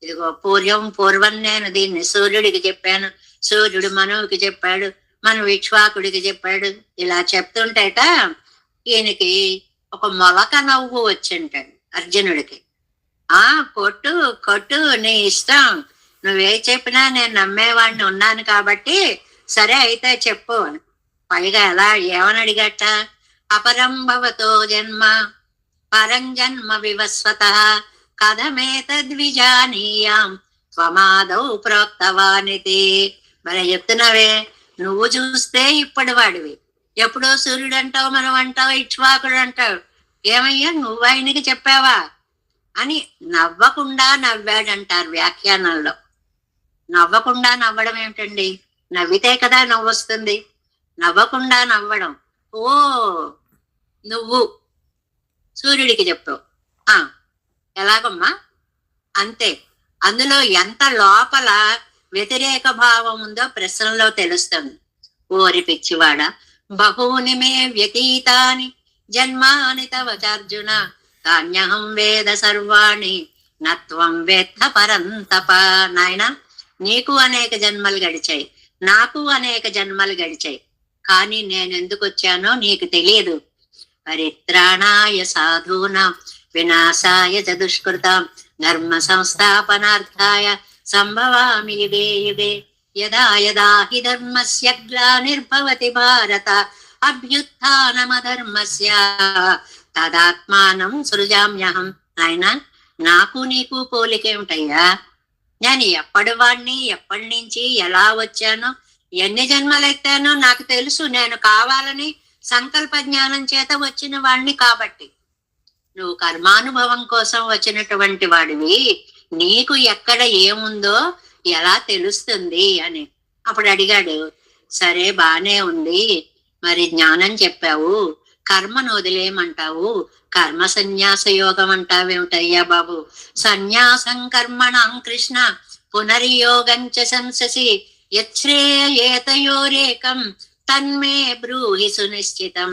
ఇదిగో పూర్వం నేను దీన్ని సూర్యుడికి చెప్పాను, సూర్యుడు మనువుకి చెప్పాడు, మను ఇక్ష్వాకుడికి చెప్పాడు. ఇలా చెప్తుంటేట ఈయనకి ఒక మొలక నవ్వు వచ్చింటాడు అర్జునుడికి. కొట్టు కొట్టు నీ ఇష్టం, నువ్వే చెప్పినా నేను నమ్మేవాడిని ఉన్నాను కాబట్టి సరే అయితే చెప్పు అని. పైగా ఎలా ఏమని అడిగట, అపరం భవతో జన్మ పరం జన్మ వివస్వత కథమేతద్విజానీయాం త్వమాదౌ ప్రోక్తవానితి. మరి చెప్తున్నావే, నువ్వు చూస్తే ఇప్పటి వాడివి, ఎప్పుడో సూర్యుడు అంటావు, మనం అంటావు, ఇక్ష్వాకుడు అంటావు, ఏమయ్యా నువ్వు ఆయనకి చెప్పావా అని నవ్వకుండా నవ్వాడంటారు వ్యాఖ్యానంలో. నవ్వకుండా నవ్వడం ఏమిటండి? నవ్వితే కదా నవ్వొస్తుంది. నవ్వకుండా నవ్వడం. ఓ నువ్వు సూర్యుడికి చెప్పావు, ఎలాగమ్మా? అంతే. అందులో ఎంత లోపల వ్యతిరేక భావం ఉందో ప్రశ్నలో తెలుస్తుంది. ఓరి పిచ్చివాడ, బహూని మే వ్యతీతాని జన్మాని తవ చార్జున తాన్యహం వేద సర్వాణి నత్వం వేత్త పరంతప. నాయన, నీకు అనేక జన్మలు గడిచాయి, నాకు అనేక జన్మలు గడిచాయి, కానీ నేను ఎందుకు వచ్చానో నీకు తెలియదు. పరిత్రాణాయ సాధూనాం వినాశాయ చ దుష్కృతాం ధర్మ సంస్థాపనార్థాయ సంభవామి యుగే యుగే. యదా యదా హి ధర్మస్య గ్లానిర్భవతి భారత అభ్యుత్థానమధర్మస్య తదాత్మానం సృజామ్యహం. ఆయన, నాకు నీకు పోలికేమిటయ్యా? నేను ఎప్పటి వాడిని, ఎప్పటి నుంచి, ఎలా వచ్చానో, ఎన్ని జన్మలెత్తానో నాకు తెలుసు. నేను కావాలని సంకల్ప జ్ఞానం చేత వచ్చిన వాడిని కాబట్టి. నువ్వు కర్మానుభవం కోసం వచ్చినటువంటి వాడివి, నీకు ఎక్కడ ఏముందో ఎలా తెలుస్తుంది అని. అప్పుడు అడిగాడు, సరే బానే ఉంది, మరి జ్ఞానం చెప్పావు, కర్మను వదిలేయమంటావు, కర్మ సన్యాస యోగం అంటావేమిటయ్యా బాబు? సన్యాసం కర్మణం కృష్ణ పునర్యోగంచ సంససి యచ్ఛ్రేయేతయోరేకం తన్మే బ్రూహి సునిశ్చితం.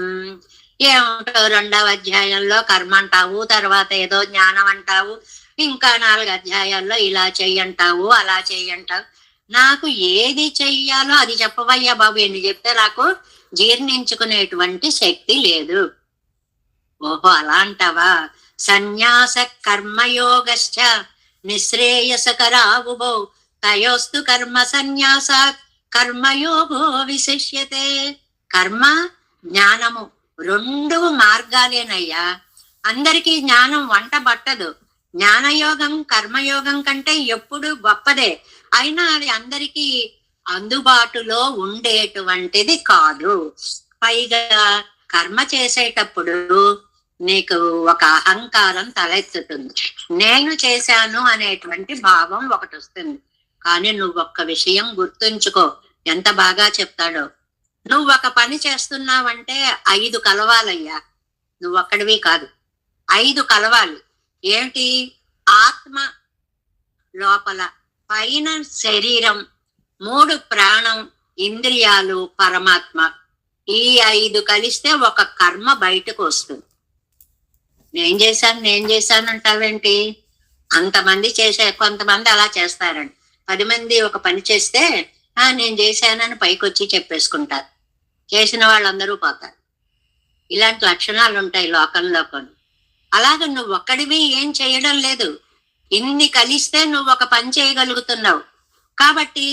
ఏమంటావు? 2వ అధ్యాయంలో కర్మ అంటావు, తర్వాత ఏదో జ్ఞానం అంటావు, ఇంకా 4 అధ్యాయాల్లో ఇలా చెయ్యంటావు, అలా చెయ్యంటావు. నాకు ఏది చెయ్యాలో అది చెప్పవయ్యా బాబు. ఎన్ని చెప్తే నాకు జీర్ణించుకునేటువంటి శక్తి లేదు. ఓహో, అలా అంటావా? సన్యాస కర్మయోగశ్చ నిశ్రేయసకరావుభౌ తయోస్తు కర్మ సన్యాస కర్మయోగో విశిష్యతే. కర్మ జ్ఞానము 2 మార్గాలేనయ్యా. అందరికీ జ్ఞానం వంట పట్టదు. జ్ఞానయోగం కర్మయోగం కంటే ఎప్పుడు గొప్పదే, అయినా అది అందరికీ అందుబాటులో ఉండేటువంటిది కాదు. పైగా కర్మ చేసేటప్పుడు నీకు ఒక అహంకారం తలెత్తుతుంది. నేను చేశాను అనేటువంటి భావం ఒకటి వస్తుంది. కానీ నువ్వు ఒక్క విషయం గుర్తుంచుకో, ఎంత బాగా చెప్తాడో. నువ్వు ఒక పని చేస్తున్నావంటే 5 కలవాలయ్యా. నువ్వు ఒక్కడివి కాదు, 5 కలవాలి. ఏమిటి? ఆత్మ లోపల, పైన శరీరం, 3 ప్రాణం, ఇంద్రియాలు, పరమాత్మ. ఈ 5 కలిస్తే ఒక కర్మ బయటకు వస్తుంది. నేను చేశాను అంటావేంటి? అంతమంది కొంతమంది అలా చేస్తారండి. 10 మంది ఒక పని చేస్తే నేను చేశానని పైకొచ్చి చెప్పేసుకుంటారు. చేసిన వాళ్ళందరూ పోతారు. ఇలాంటి లక్షణాలు ఉంటాయి లోకంలో కొన్ని. అలాగే నువ్వు ఒక్కడివి ఏం చేయడం లేదు, ఇన్ని కలిస్తే నువ్వు ఒక పని చేయగలుగుతున్నావు. కాబట్టి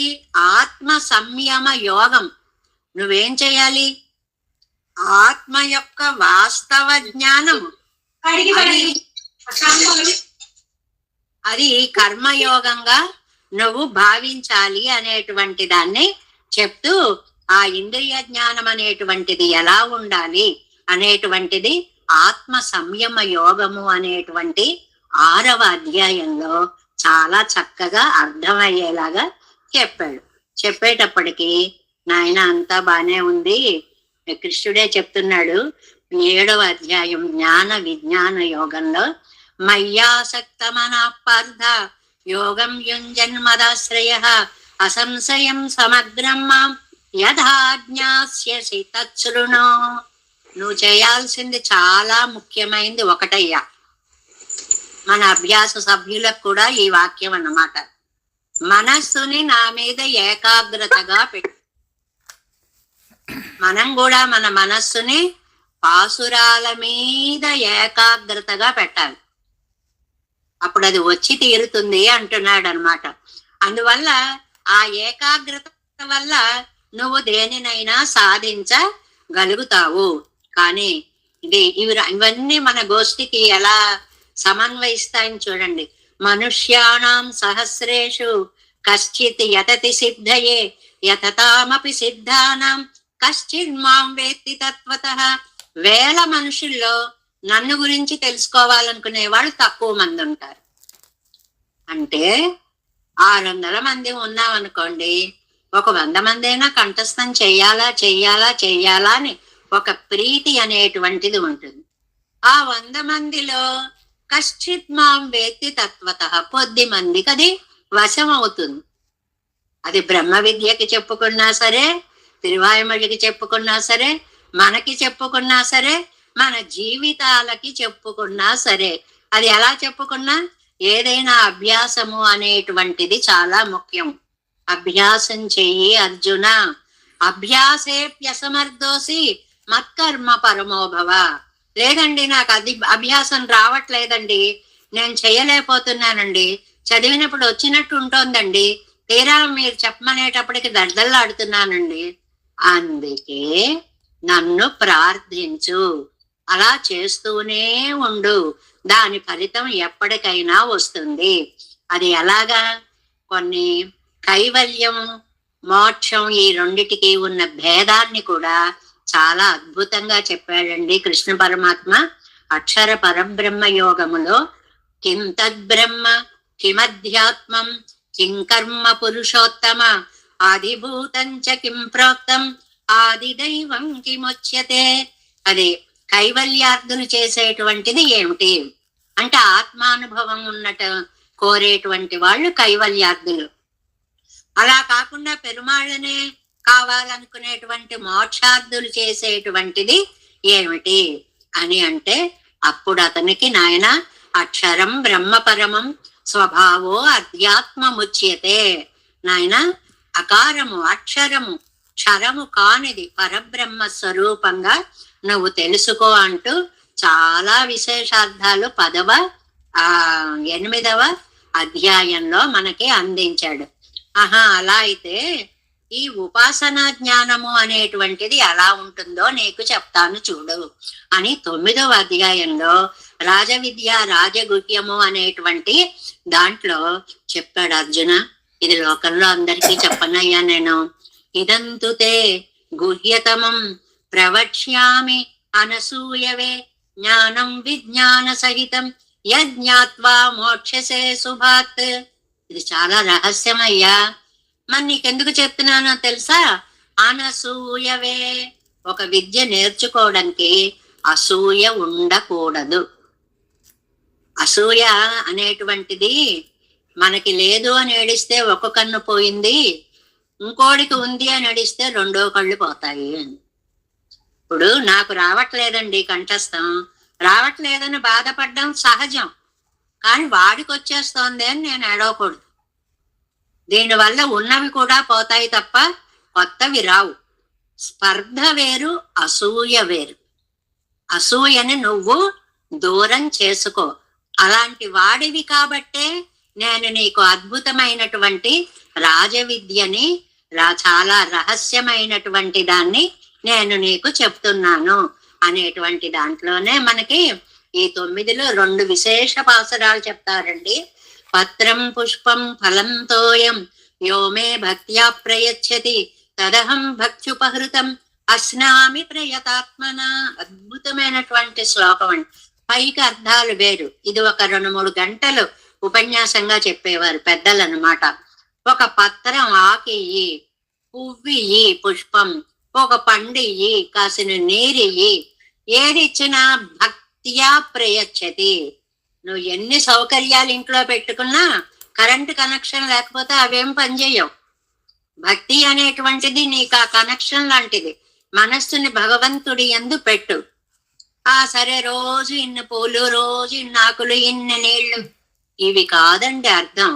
ఆత్మ సంయమ యోగం నువ్వేం చేయాలి? ఆత్మ యొక్క వాస్తవ జ్ఞానము అది కర్మయోగంగా నువ్వు భావించాలి అనేటువంటి దాన్ని చెప్తూ, ఆ ఇంద్రియ జ్ఞానం అనేటువంటిది ఎలా ఉండాలి అనేటువంటిది ఆత్మ సంయమ యోగము అనేటువంటి 6వ అధ్యాయంలో చాలా చక్కగా అర్థమయ్యేలాగా చెప్పాడు. చెప్పేటప్పటికి నాయన అంతా బానే ఉంది, కృష్ణుడే చెప్తున్నాడు 7వ అధ్యాయం జ్ఞాన విజ్ఞాన యోగంలో, మయ్యాసక్త మనాపార్థ యోగం యుంజన్మదాశ్రయ అసంశయం సమగ్రం మాం యథా జ్ఞాస్యసి తచ్ఛృణు. నువ్వు చేయాల్సింది చాలా ముఖ్యమైనది ఒకటయ్యా. మన అభ్యాస సభ్యులకు కూడా ఈ వాక్యం అన్నమాట. మనస్సుని నా మీద ఏకాగ్రతగా పెట్టు. మనం కూడా మన మనస్సుని పాసురాల మీద ఏకాగ్రతగా పెట్టాలి. అప్పుడు అది వచ్చి తీరుతుంది అంటున్నాడు అనమాట. అందువల్ల ఆ ఏకాగ్రత వల్ల నువ్వు దేనినైనా సాధించగలుగుతావు. కానీ ఇవన్నీ మన గోష్ఠికి ఎలా సమన్వయిస్తాయని చూడండి. మనుష్యాణం సహస్రేషు కశ్చిత్ యతతి సిద్ధయే యతతామపి సిద్ధానాం కశ్చిత్ మాం వేత్తి తత్వతః. వేల మనుషుల్లో నన్ను గురించి తెలుసుకోవాలనుకునే వాళ్ళు తక్కువ మంది ఉంటారు. అంటే 600 మంది ఉన్నామనుకోండి, ఒక 100 మంది అయినా కంఠస్థం చెయ్యాలా అని ఒక ప్రీతి అనేటువంటిది ఉంటుంది. ఆ 100 మందిలో కశ్చిత్ మాం వేత్తి తత్వతః కొద్ది మందికి అది వశం అవుతుంది. అది బ్రహ్మ విద్యకి చెప్పుకున్నా సరే, తిరువాయుమొழிకి చెప్పుకున్నా సరే, మనకి చెప్పుకున్నా సరే, మన జీవితాలకి చెప్పుకున్నా సరే, అది ఎలా చెప్పుకున్నా ఏదైనా అభ్యాసము అనేటువంటిది చాలా ముఖ్యం. అభ్యాసం చెయ్యి అర్జున, అభ్యాసేప్యసమర్థోసి మత్కర్మ పరమోభవ. లేదండి నాకు అది అభ్యాసం రావట్లేదండి, నేను చేయలేకపోతున్నానండి, చదివినప్పుడు వచ్చినట్టు ఉంటోందండి, తీరా మీరు చెప్పమనేటప్పటికి దడ్దల్లాడుతున్నానండి. అందుకే నన్ను ప్రార్థించు, అలా చేస్తూనే ఉండు, దాని ఫలితం ఎప్పటికైనా వస్తుంది. అది ఎలాగా? కొన్ని కైవల్యం మోక్షం ఈ రెండిటికి ఉన్న భేదాన్ని కూడా చాలా అద్భుతంగా చెప్పాడండి కృష్ణ పరమాత్మ. అక్షర పరబ్రహ్మ యోగములో కిం తద్బ్రహ్మ కిమధ్యాత్మం కిం కర్మ పురుషోత్తమ ఆదిభూతం చ కిం ప్రోక్తం ఆదిదైవం కిముచ్యతే. అది కైవల్యార్థులు చేసేటువంటిది ఏమిటి అంటే ఆత్మానుభవం ఉన్నట కోరేటువంటి వాళ్ళు కైవల్యార్థులు. అలా కాకుండా పెరుమాళ్ళనే కావాలనుకునేటువంటి మోక్షార్థులు చేసేటువంటిది ఏమిటి అని అంటే, అప్పుడు అతనికి నాయన అక్షరం బ్రహ్మపరమం స్వభావో అధ్యాత్మముచ్యతే. నాయన అకారము అక్షరము క్షరము కానిది పరబ్రహ్మ స్వరూపంగా నువ్వు తెలుసుకో అంటూ చాలా విశేషార్థాలు 8వ అధ్యాయంలో మనకి అందించాడు. అలా అయితే ఈ ఉపాసనా జ్ఞానము అనేటువంటిది ఎలా ఉంటుందో నీకు చెప్తాను చూడు అని 9వ అధ్యాయంలో రాజవిద్య రాజగుహ్యము అనేటువంటి దాంట్లో చెప్పాడు. అర్జున, ఇది లోకంలో అందరికీ చెప్పనయ్యా నేను. ఇదంతుతే గుహ్యతమం ప్రవక్ష్యామి అనసూయవే జ్ఞానం విజ్ఞాన సహితం యజ్ఞాత్వా మోక్షసే శుభాత్. ఇది చాలా రహస్యమయ్యా, మరి నీకెందుకు చెప్తున్నానో తెలుసా? అనసూయవే, ఒక విద్య నేర్చుకోవడానికి అసూయ ఉండకూడదు. అసూయ అనేటువంటిది మనకి లేదు అని ఏడిస్తే ఒక కన్ను పోయింది, ఇంకోడికి ఉంది అని ఏడిస్తే 2వ కళ్ళు పోతాయి. ఇప్పుడు నాకు రావట్లేదండి కంఠస్థం, రావట్లేదని బాధపడడం సహజం, కానీ వాడికి వచ్చేస్తోంది అని నేను ఏడవకూడదు. దీనివల్ల ఉన్నవి కూడా పోతాయి తప్ప కొత్తవి రావు. స్పర్ధ వేరు, అసూయ వేరు. అసూయని నువ్వు దూరం చేసుకో. అలాంటి వాడివి కాబట్టే నేను నీకు అద్భుతమైనటువంటి రాజవిద్యని చాలా రహస్యమైనటువంటి దాన్ని నేను నీకు చెప్తున్నాను అనేటువంటి దాంట్లోనే మనకి ఈ 9లో 2 విశేష పాసురాలు చెప్తారండి. పత్రం పుష్పం ఫలం తోయం యో మే భక్త్యా ప్రయచ్చతి తదహం భక్త్యుపహృతం అస్నామి ప్రయతాత్మన. అద్భుతమైనటువంటి శ్లోకం అండి. పైకి అర్థాలు వేరు. ఇది ఒక 2-3 గంటలు ఉపన్యాసంగా చెప్పేవారు పెద్దలు అన్నమాట. ఒక పత్రం ఆకియ్యి, పువ్వియ్యి, పుష్పం, ఒక పండియ్యి, కాసిన నీరియ్యి, ఏది ఇచ్చినా భక్త్యా ప్రయచ్చతి. నువ్వు ఎన్ని సౌకర్యాలు ఇంట్లో పెట్టుకున్నా కరెంట్ కనెక్షన్ లేకపోతే అవేం పనిచేయవు. భక్తి అనేటువంటిది నీకు ఆ కనెక్షన్ లాంటిది. మనస్సుని భగవంతుడి యందు పెట్టు. సరే రోజు ఇన్ని పూలు, రోజు ఇన్ని ఆకులు, ఇన్ని నీళ్లు, ఇవి కాదండి అర్థం.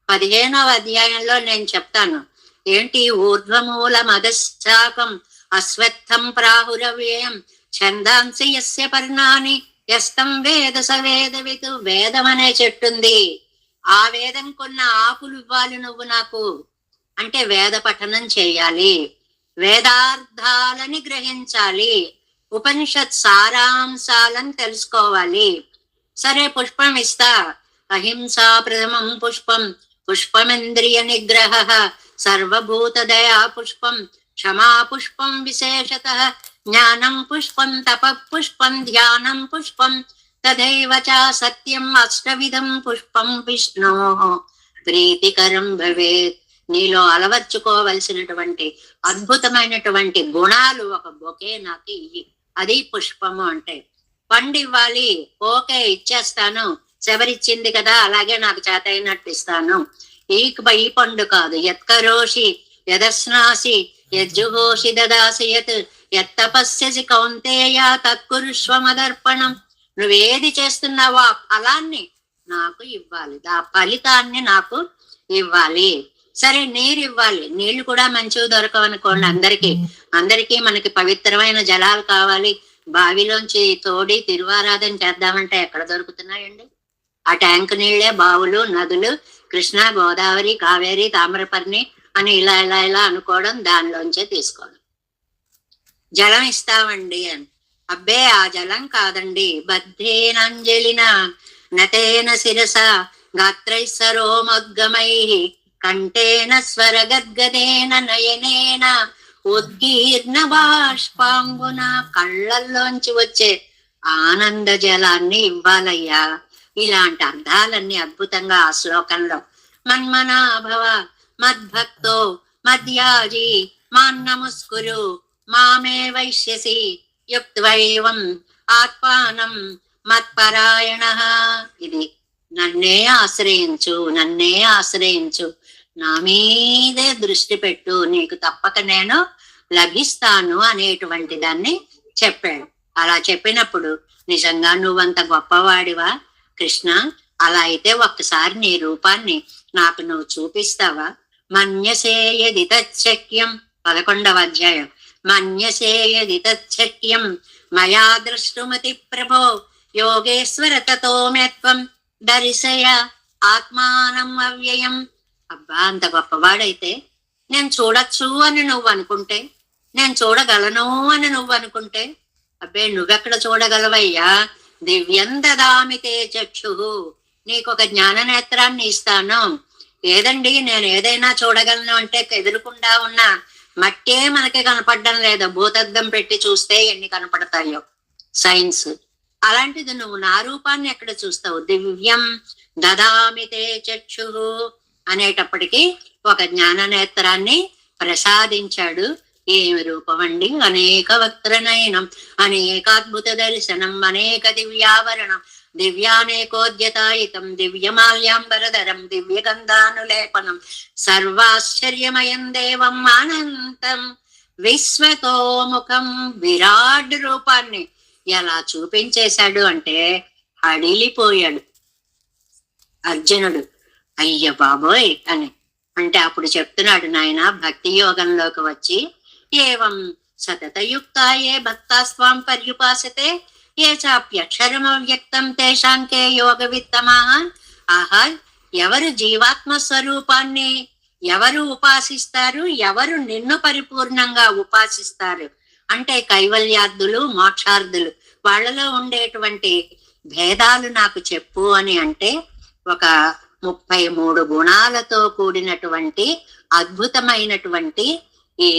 15వ అధ్యాయంలో నేను చెప్తాను ఏంటి. ఊర్ధ్వమూల మదశ్చాకం అశ్వత్థం ప్రాహురవ్యయం ఛందాంసి యస్య పర్ణాని యస్తం వేద స వేదవితు. వేదం అనే చెట్టుంది, ఆ వేదం కొన్న ఆకులు ఇవ్వాలి నువ్వు నాకు అంటే వేద పఠనం చేయాలి, వేదార్థాలని గ్రహించాలి, ఉపనిషత్ సారాంశాలను తెలుసుకోవాలి. సరే పుష్పం ఇస్తా, అహింసా ప్రథమం పుష్పం, పుష్పమింద్రియ నిగ్రహ, సర్వభూత దయా పుష్పం, క్షమా పుష్పం విశేషత, జ్ఞానం పుష్పం, తప పుష్పం, ధ్యానం పుష్పం, తథైవ చ సత్యం అష్టవిధం పుష్పం విష్ణో ప్రీతికరం భవేత్. నీలో అలవర్చుకోవలసినటువంటి అద్భుతమైనటువంటి గుణాలు ఒక బొకే నాకు ఇయ్యి, అది పుష్పము అంటే. పండు ఇవ్వాలి, ఓకే ఇచ్చేస్తాను, శబరిచ్చింది కదా అలాగే నాకు చేత అయినట్టు ఇస్తాను. ఈ పండు కాదు, యత్కరోషి యదస్నాసి యజ్జుహోషి దదాసి యత్ యత్తపస్యసి కౌంతేయ తత్కురుష్వమదర్పణం. నువ్వేది చేస్తున్నావో ఆ ఫలాన్ని నాకు ఇవ్వాలి, ఆ ఫలితాన్ని నాకు ఇవ్వాలి. సరే నీరు ఇవ్వాలి, నీళ్లు కూడా మంచివి దొరకవనుకోండి అందరికీ మనకి పవిత్రమైన జలాలు కావాలి, బావిలోంచి తోడి తిరువారాధన చేద్దామంటే ఎక్కడ దొరుకుతున్నాయండి? ఆ ట్యాంక్ నీళ్లే బావులు, నదులు, కృష్ణా, గోదావరి, కావేరి, తామ్రపర్ణి అని ఇలా ఇలా ఇలా అనుకోవడం, దానిలోంచే తీసుకోవడం. జలం ఇస్తామండి అని, అబ్బే ఆ జలం కాదండి, బద్ధేనంజలిన నతేన శిరస గాత్రై సరోమోద్గమై కంఠేన స్వరగద్గదేన నయనేన ఉద్గీర్ణ బాష్పాంబున. కళ్ళల్లోంచి వచ్చే ఆనంద జలాన్ని ఇవ్వాలయ్యా. ఇలాంటి అర్థాలన్నీ అద్భుతంగా ఆ శ్లోకంలో. మన్మనాభవ మద్భక్తో మద్యాజీ మాన్నముస్కురు మామే వైశ్యసి యుక్త్వైవం ఆత్మానం మత్పరాయణ. ఇది నన్నే ఆశ్రయించు, నన్నే ఆశ్రయించు, నా మీదే దృష్టి పెట్టు, నీకు తప్పక నేను లభిస్తాను అనేటువంటి దాన్ని చెప్పాడు. అలా చెప్పినప్పుడు నిజంగా నువ్వంత గొప్పవాడివా కృష్ణ? అలా అయితే ఒక్కసారి నీ రూపాన్ని నాకు నువ్వు చూపిస్తావా? మన్యసేయది తచ్చక్యం, 11వ అధ్యాయం. మన్యసేయది తచ్చక్యం మయా ద్రష్టుమతి ప్రభో యోగేశ్వర తతో మేత్వం దర్శయ ఆత్మానం అవ్యయం. అబ్బా అంత గొప్పవాడైతే నేను చూడొచ్చు అని నువ్వు అనుకుంటే, నేను చూడగలను అని నువ్వు అనుకుంటే, అబ్బే నువ్వెక్కడ చూడగలవయ్యా? దివ్యం దదామితే చక్షు, నీకొక జ్ఞాన నేత్రాన్ని ఇస్తాను. ఏదండి నేను ఏదైనా చూడగలను అంటే ఎదురుకుండా ఉన్న మట్టే మనకి కనపడడం లేదు, భూతద్దం పెట్టి చూస్తే ఎన్ని కనపడతాయో సైన్స్. అలాంటిది నువ్వు నా రూపాన్ని ఎక్కడ చూస్తావు? దివ్యం దదామితే చక్షు అనేటప్పటికీ ఒక జ్ఞాన నేత్రాన్ని ప్రసాదించాడు. ఏమి రూపం అండి! అనేక వక్త్రనయనం, అనేకాద్భుత దర్శనం, అనేక దివ్యావరణం, దివ్యానేకోద్యతాయితం, దివ్యమాల్యాంబరధరం, దివ్యగంధానులేపనం, సర్వాశ్చర్యమయం దేవం అనంతం విశ్వతోముఖం. విరాట్ రూపాన్ని ఎలా చూపించేశాడు అంటే అడిలిపోయాడు అర్జునుడు. అయ్య బాబోయ్ అని అంటే అప్పుడు చెప్తున్నాడు, నాయన భక్తి యోగంలోకి వచ్చి ఏవం సతతయుక్తా ఏ భక్తాస్వాం పర్యుపాసతే ఏ చాప్యక్షరమవ్యక్తం తేషాంకే యోగ విత్తమా. ఆహా, ఎవరు జీవాత్మ స్వరూపాన్ని ఎవరు ఉపాసిస్తారు, ఎవరు నిన్ను పరిపూర్ణంగా ఉపాసిస్తారు అంటే కైవల్యార్థులు, మోక్షార్థులు, వాళ్ళలో ఉండేటువంటి భేదాలు నాకు చెప్పు అని అంటే ఒక 33 గుణాలతో కూడినటువంటి అద్భుతమైనటువంటి ఈ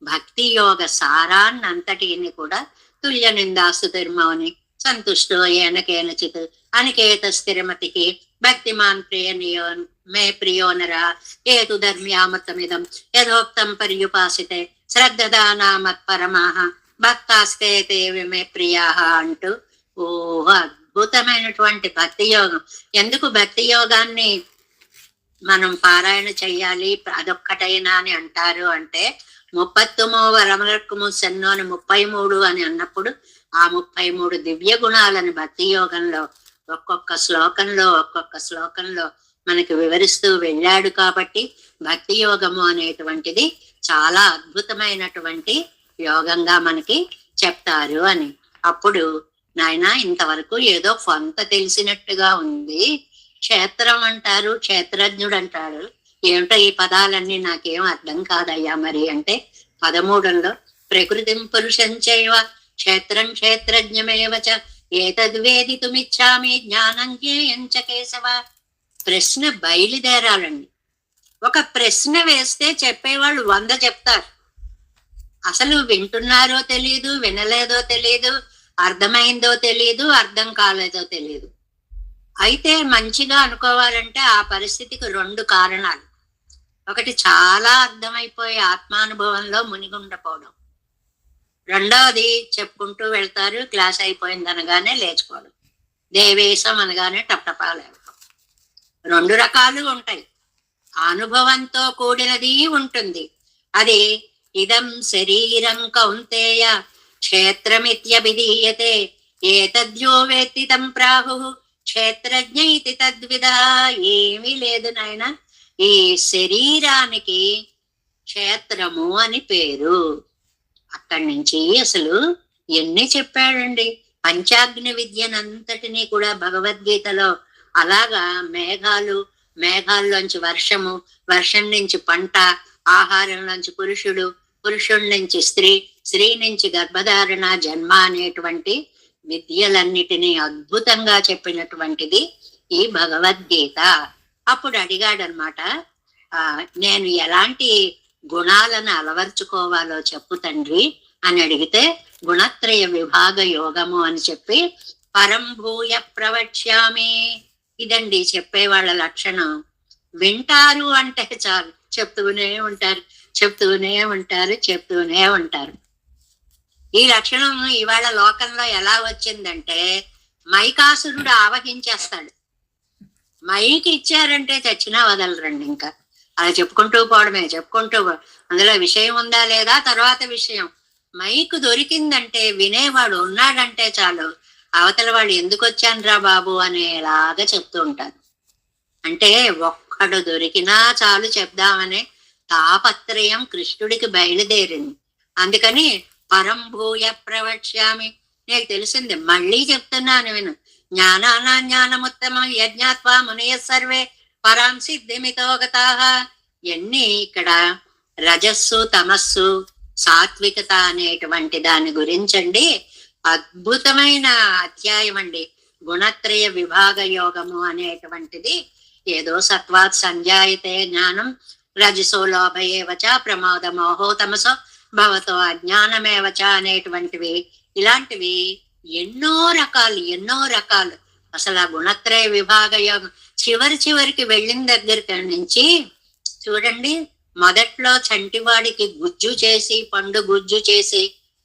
భక్తి యోగ సారాన్ని అంతటిని కూడా తుల్య నిందాసు తిర్మౌని సంతుష్టో ఏనకేనచిత్ అనికేత స్థిరమతికి భక్తిమాన్ ప్రియనియో మే ప్రియోనరా ఏతు ధర్మ్యామతమిదం యథోక్తం పర్యుపాసితే శ్రద్ధదానా మత్పరమాః భక్తాస్తే తేవి మే ప్రియాః అంటూ అద్భుతమైనటువంటి భక్తి యోగం. ఎందుకు భక్తి యోగాన్ని మనం పారాయణ చెయ్యాలి అదొక్కటైనా అని అంటారు అంటే 39 వరములకు సెన్నో అని 33 అని అన్నప్పుడు ఆ 33 దివ్య గుణాలను భక్తి యోగంలో ఒక్కొక్క శ్లోకంలో మనకి వివరిస్తూ వెళ్ళాడు. కాబట్టి భక్తి యోగము అనేటువంటిది చాలా అద్భుతమైనటువంటి యోగంగా మనకి చెప్తారు అని. అప్పుడు నాయన ఇంతవరకు ఏదో కొంత తెలిసినట్టుగా ఉంది, క్షేత్రం అంటారు, క్షేత్రజ్ఞుడు అంటారు. ఏమిటో ఈ పదాలన్నీ నాకేం అర్థం కాదయ్యా మరి అంటే 13లో ప్రకృతిం పురుషం చైవ క్షేత్రం క్షేత్రజ్ఞమేవ చ ఏతద్వేదితుమిచ్చామి జ్ఞానం జ్ఞేయం చ కేశవ. ప్రశ్న బయలుదేరాలండి. ఒక ప్రశ్న వేస్తే చెప్పేవాళ్ళు 100 చెప్తారు. అసలు వింటున్నారో తెలియదు, వినలేదో తెలియదు, అర్థమైందో తెలియదు, అర్థం కాలేదో తెలియదు. అయితే మంచిగా అనుకోవాలంటే ఆ పరిస్థితికి 2 కారణాలు. ఒకటి చాలా అర్థమైపోయి ఆత్మానుభవంలో మునిగుండపోవడం. రెండవది చెప్పుకుంటూ వెళ్తారు, క్లాస్ అయిపోయింది అనగానే లేచుకోవడం, దేవేశం అనగానే టపటపా లేవడం. 2 రకాలు ఉంటాయి. అనుభవంతో కూడినది ఉంటుంది. అది ఇదం శరీరం కౌంతేయ క్షేత్రమిత్యభిధీయతే ఏతద్యో వేత్తి తం ప్రాహుః క్షేత్రజ్ఞ ఇతి తద్విదా. ఏమీ లేదు నాయన, ఈ శరీరానికి క్షేత్రము అని పేరు. అక్కడి నుంచి అసలు ఎన్ని చెప్పాడండి. పంచాగ్ని విద్యనంతటినీ కూడా భగవద్గీతలో అలాగా మేఘాల్లోంచి వర్షము, వర్షం నుంచి పంట, ఆహారంలోంచి పురుషుడు, పురుషుడి నుంచి స్త్రీ, స్త్రీ నుంచి గర్భధారణ, జన్మ అనేటువంటి విద్యలన్నిటినీ అద్భుతంగా చెప్పినటువంటిది ఈ భగవద్గీత. అప్పుడు అడిగాడనమాట, నేను ఎలాంటి గుణాలను అలవర్చుకోవాలో చెప్పు తండ్రి అని అడిగితే, గుణత్రయ విభాగ యోగము అని చెప్పి పరంభూయ ప్రవక్ష్యామి. ఇదండి చెప్పేవాళ్ళ లక్షణం. వింటారు అంటే చాలు, చెప్తూనే ఉంటారు, చెప్తూనే ఉంటారు, చెప్తూనే ఉంటారు. ఈ లక్షణం ఇవాళ లోకంలో ఎలా వచ్చిందంటే, మైకాసురుడు ఆవహించేస్తాడు. మైక్ ఇచ్చారంటే చచ్చినా వదలరండి. ఇంకా అలా చెప్పుకుంటూ పోవడమే, చెప్పుకుంటూ అందులో విషయం ఉందా లేదా తర్వాత విషయం. మైక్ దొరికిందంటే వినేవాడు ఉన్నాడంటే చాలు, అవతల వాళ్ళు ఎందుకు వచ్చానురా బాబు అనేలాగా చెప్తూ ఉంటారు. అంటే ఒక్కడు దొరికినా చాలు చెప్దామనే తాపత్రయం కృష్ణుడికి బయలుదేరింది. అందుకని పరంభూయ ప్రవక్ష్యామి, నీకు తెలిసింది మళ్ళీ చెప్తున్నాను విను. జ్ఞానానా జ్ఞానముత్తమం యజ్ఞాత్వా మునయ సర్వే పరాం సిద్ధిమితో గతాః. ఎన్ని ఇక్కడ రజస్సు, తమస్సు, సాత్వికత అనేటువంటి దాని గురించండి అద్భుతమైన అధ్యాయం అండి. గుణత్రయ విభాగ యోగము అనేటువంటిది. ఏదో సత్వాత్ సంజాయతే జ్ఞానం రజసో లోభయేవచ ప్రమాద మోహో తమసో భవతో అజ్ఞానమేవచ అనేటువంటివి, ఇలాంటివి ఎన్నో రకాలు. అసలు ఆ గుణత్రయ విభాగ యోగం చివరికి వెళ్ళిన దగ్గర నుంచి చూడండి, మొదట్లో చంటివాడికి గుజ్జు చేసి, పండు గుజ్జు చేసి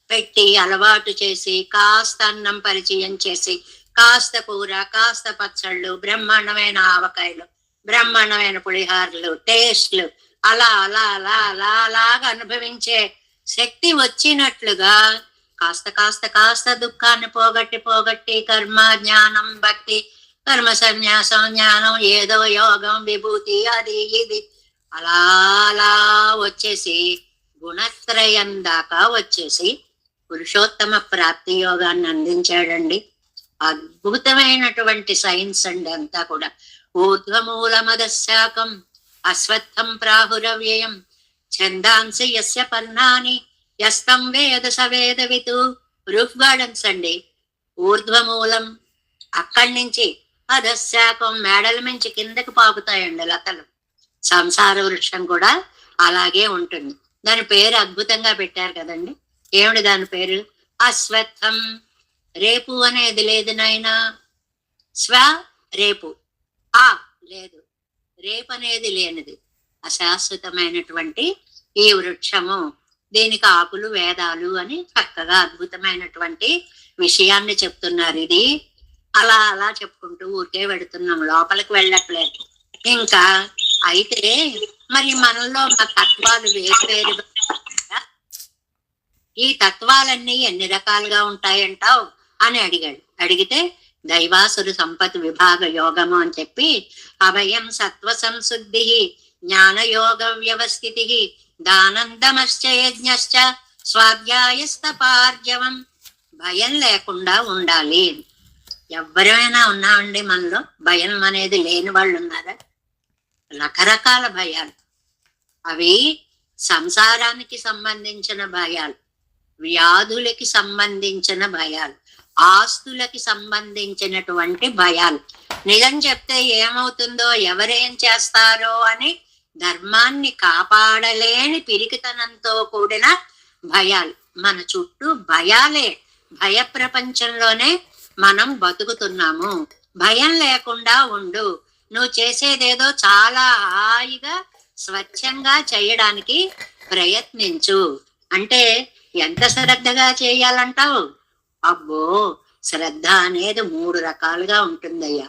పెట్టి అలవాటు చేసి, కాస్త అన్నం పరిచయం చేసి, కాస్త కూర, కాస్త పచ్చళ్ళు, బ్రహ్మాండమైన ఆవకాయలు, బ్రహ్మాండమైన పులిహారలు, టేస్ట్లు, అలాగా అనుభవించే శక్తి వచ్చినట్లుగా కాస్త దుఃఖాన్ని పోగొట్టి కర్మ, జ్ఞానం, భక్తి, కర్మ సన్యాసం, జ్ఞానం, ఏదో యోగం, విభూతి, అది ఇది అలా వచ్చేసి గుణత్రయం దాకా వచ్చేసి పురుషోత్తమ ప్రాప్తి యోగాన్ని అందించాడండి. అద్భుతమైనటువంటి సైన్స్ అండి అంతా కూడా. ఊర్ధ్వమూలమదశాకం అశ్వత్థం ప్రాహురవ్యయం ఛందాంసి యస్య పర్ణాని యస్తం వేద సవేదవితు. రూఫ్ గార్డెన్స్ అండి. ఊర్ధ్వమూలం, అక్కడి నుంచి అధశాకం, మేడల నుంచి కిందకి పాకుతాయండి లతలు. సంసార వృక్షం కూడా అలాగే ఉంటుంది. దాని పేరు అద్భుతంగా పెట్టారు కదండి. ఏమిటి దాని పేరు? అశ్వత్థం. రేపు అనేది లేదు నాయన. స్వ రేపు, ఆ లేదు, రేపు అనేది లేనిది అశాశ్వతమైనటువంటి ఈ వృక్షము. దీనికి ఆకులు వేదాలు అని చక్కగా అద్భుతమైనటువంటి విషయాన్ని చెప్తున్నారు. ఇది అలా చెప్పుకుంటూ ఊరికే వెడుతున్నాం, లోపలికి వెళ్ళట్లేదు. ఇంకా అయితే మరి మనలో మా తత్వాలు వేరు. ఈ తత్వాలన్నీ ఎన్ని రకాలుగా ఉంటాయంటావు అని అడిగితే దైవాసురు సంపత్ విభాగ యోగము అని చెప్పి, అభయం సత్వ సంశుద్ధి జ్ఞానయోగ వ్యవస్థితి దానందమశ్చ యజ్ఞశ్చ స్వాధ్యాయస్తపార్జవం. భయం లేకుండా ఉండాలి. ఎవరైనా ఉన్నామండి మనలో భయం అనేది లేని వాళ్ళు ఉన్నారా? రకరకాల భయాలు. అవి సంసారానికి సంబంధించిన భయాలు, వ్యాధులకి సంబంధించిన భయాలు, ఆస్తులకి సంబంధించినటువంటి భయాలు. నిజం చెప్తే ఏమవుతుందో, ఎవరేం చేస్తారో అని ధర్మాన్ని కాపాడలేని పిరికితనంతో కూడిన భయాలు. మన చుట్టూ భయాలే, భయ ప్రపంచంలోనే మనం బతుకుతున్నాము. భయం లేకుండా ఉండు. నువ్వు చేసేదేదో చాలా హాయిగా స్వచ్ఛంగా చేయడానికి ప్రయత్నించు. అంటే ఎంత శ్రద్ధగా చేయాలంటావు? అబ్బో, శ్రద్ధ అనేది 3 రకాలుగా ఉంటుందయ్యా.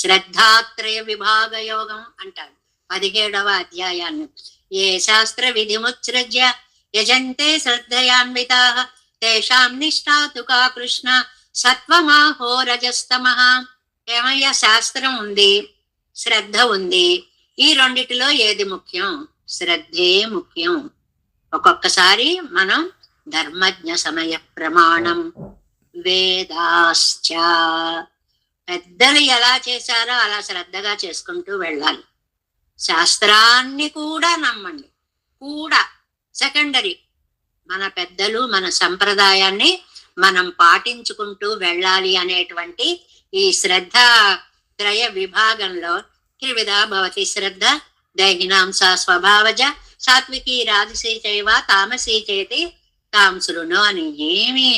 శ్రద్ధాత్రయ విభాగ యోగం అంటారు 17వ అధ్యాయాన్ని. ఏ శాస్త్ర విధిముత్సృజ్య యజంతే శ్రద్ధయాన్వితా తేషాం నిష్ఠాతు కా కృష్ణ సత్వమాహో రజస్తమః. ఏమయ్యా, శాస్త్రం ఉంది, శ్రద్ధ ఉంది. ఈ రెండిటిలో ఏది ముఖ్యం? శ్రద్ధే ముఖ్యం. ఒక్కొక్కసారి మనం ధర్మజ్ఞ సమయ ప్రమాణం వేదాశ్చ, పెద్దలు ఎలా చేశారో అలా శ్రద్ధగా చేసుకుంటూ వెళ్ళాలి. శాస్త్రాన్ని కూడా నమ్మండి, కూడా సెకండరీ. మన పెద్దలు, మన సంప్రదాయాన్ని మనం పాటించుకుంటూ వెళ్ళాలి అనేటువంటి ఈ శ్రద్ధ త్రయ విభాగంలో త్రివిధ భవతి శ్రద్ధ దైహినాం సా స్వభావజ సాత్వికీ రాజసీ చైవ తామసీ చేతి తాం శృణు అని. ఏమి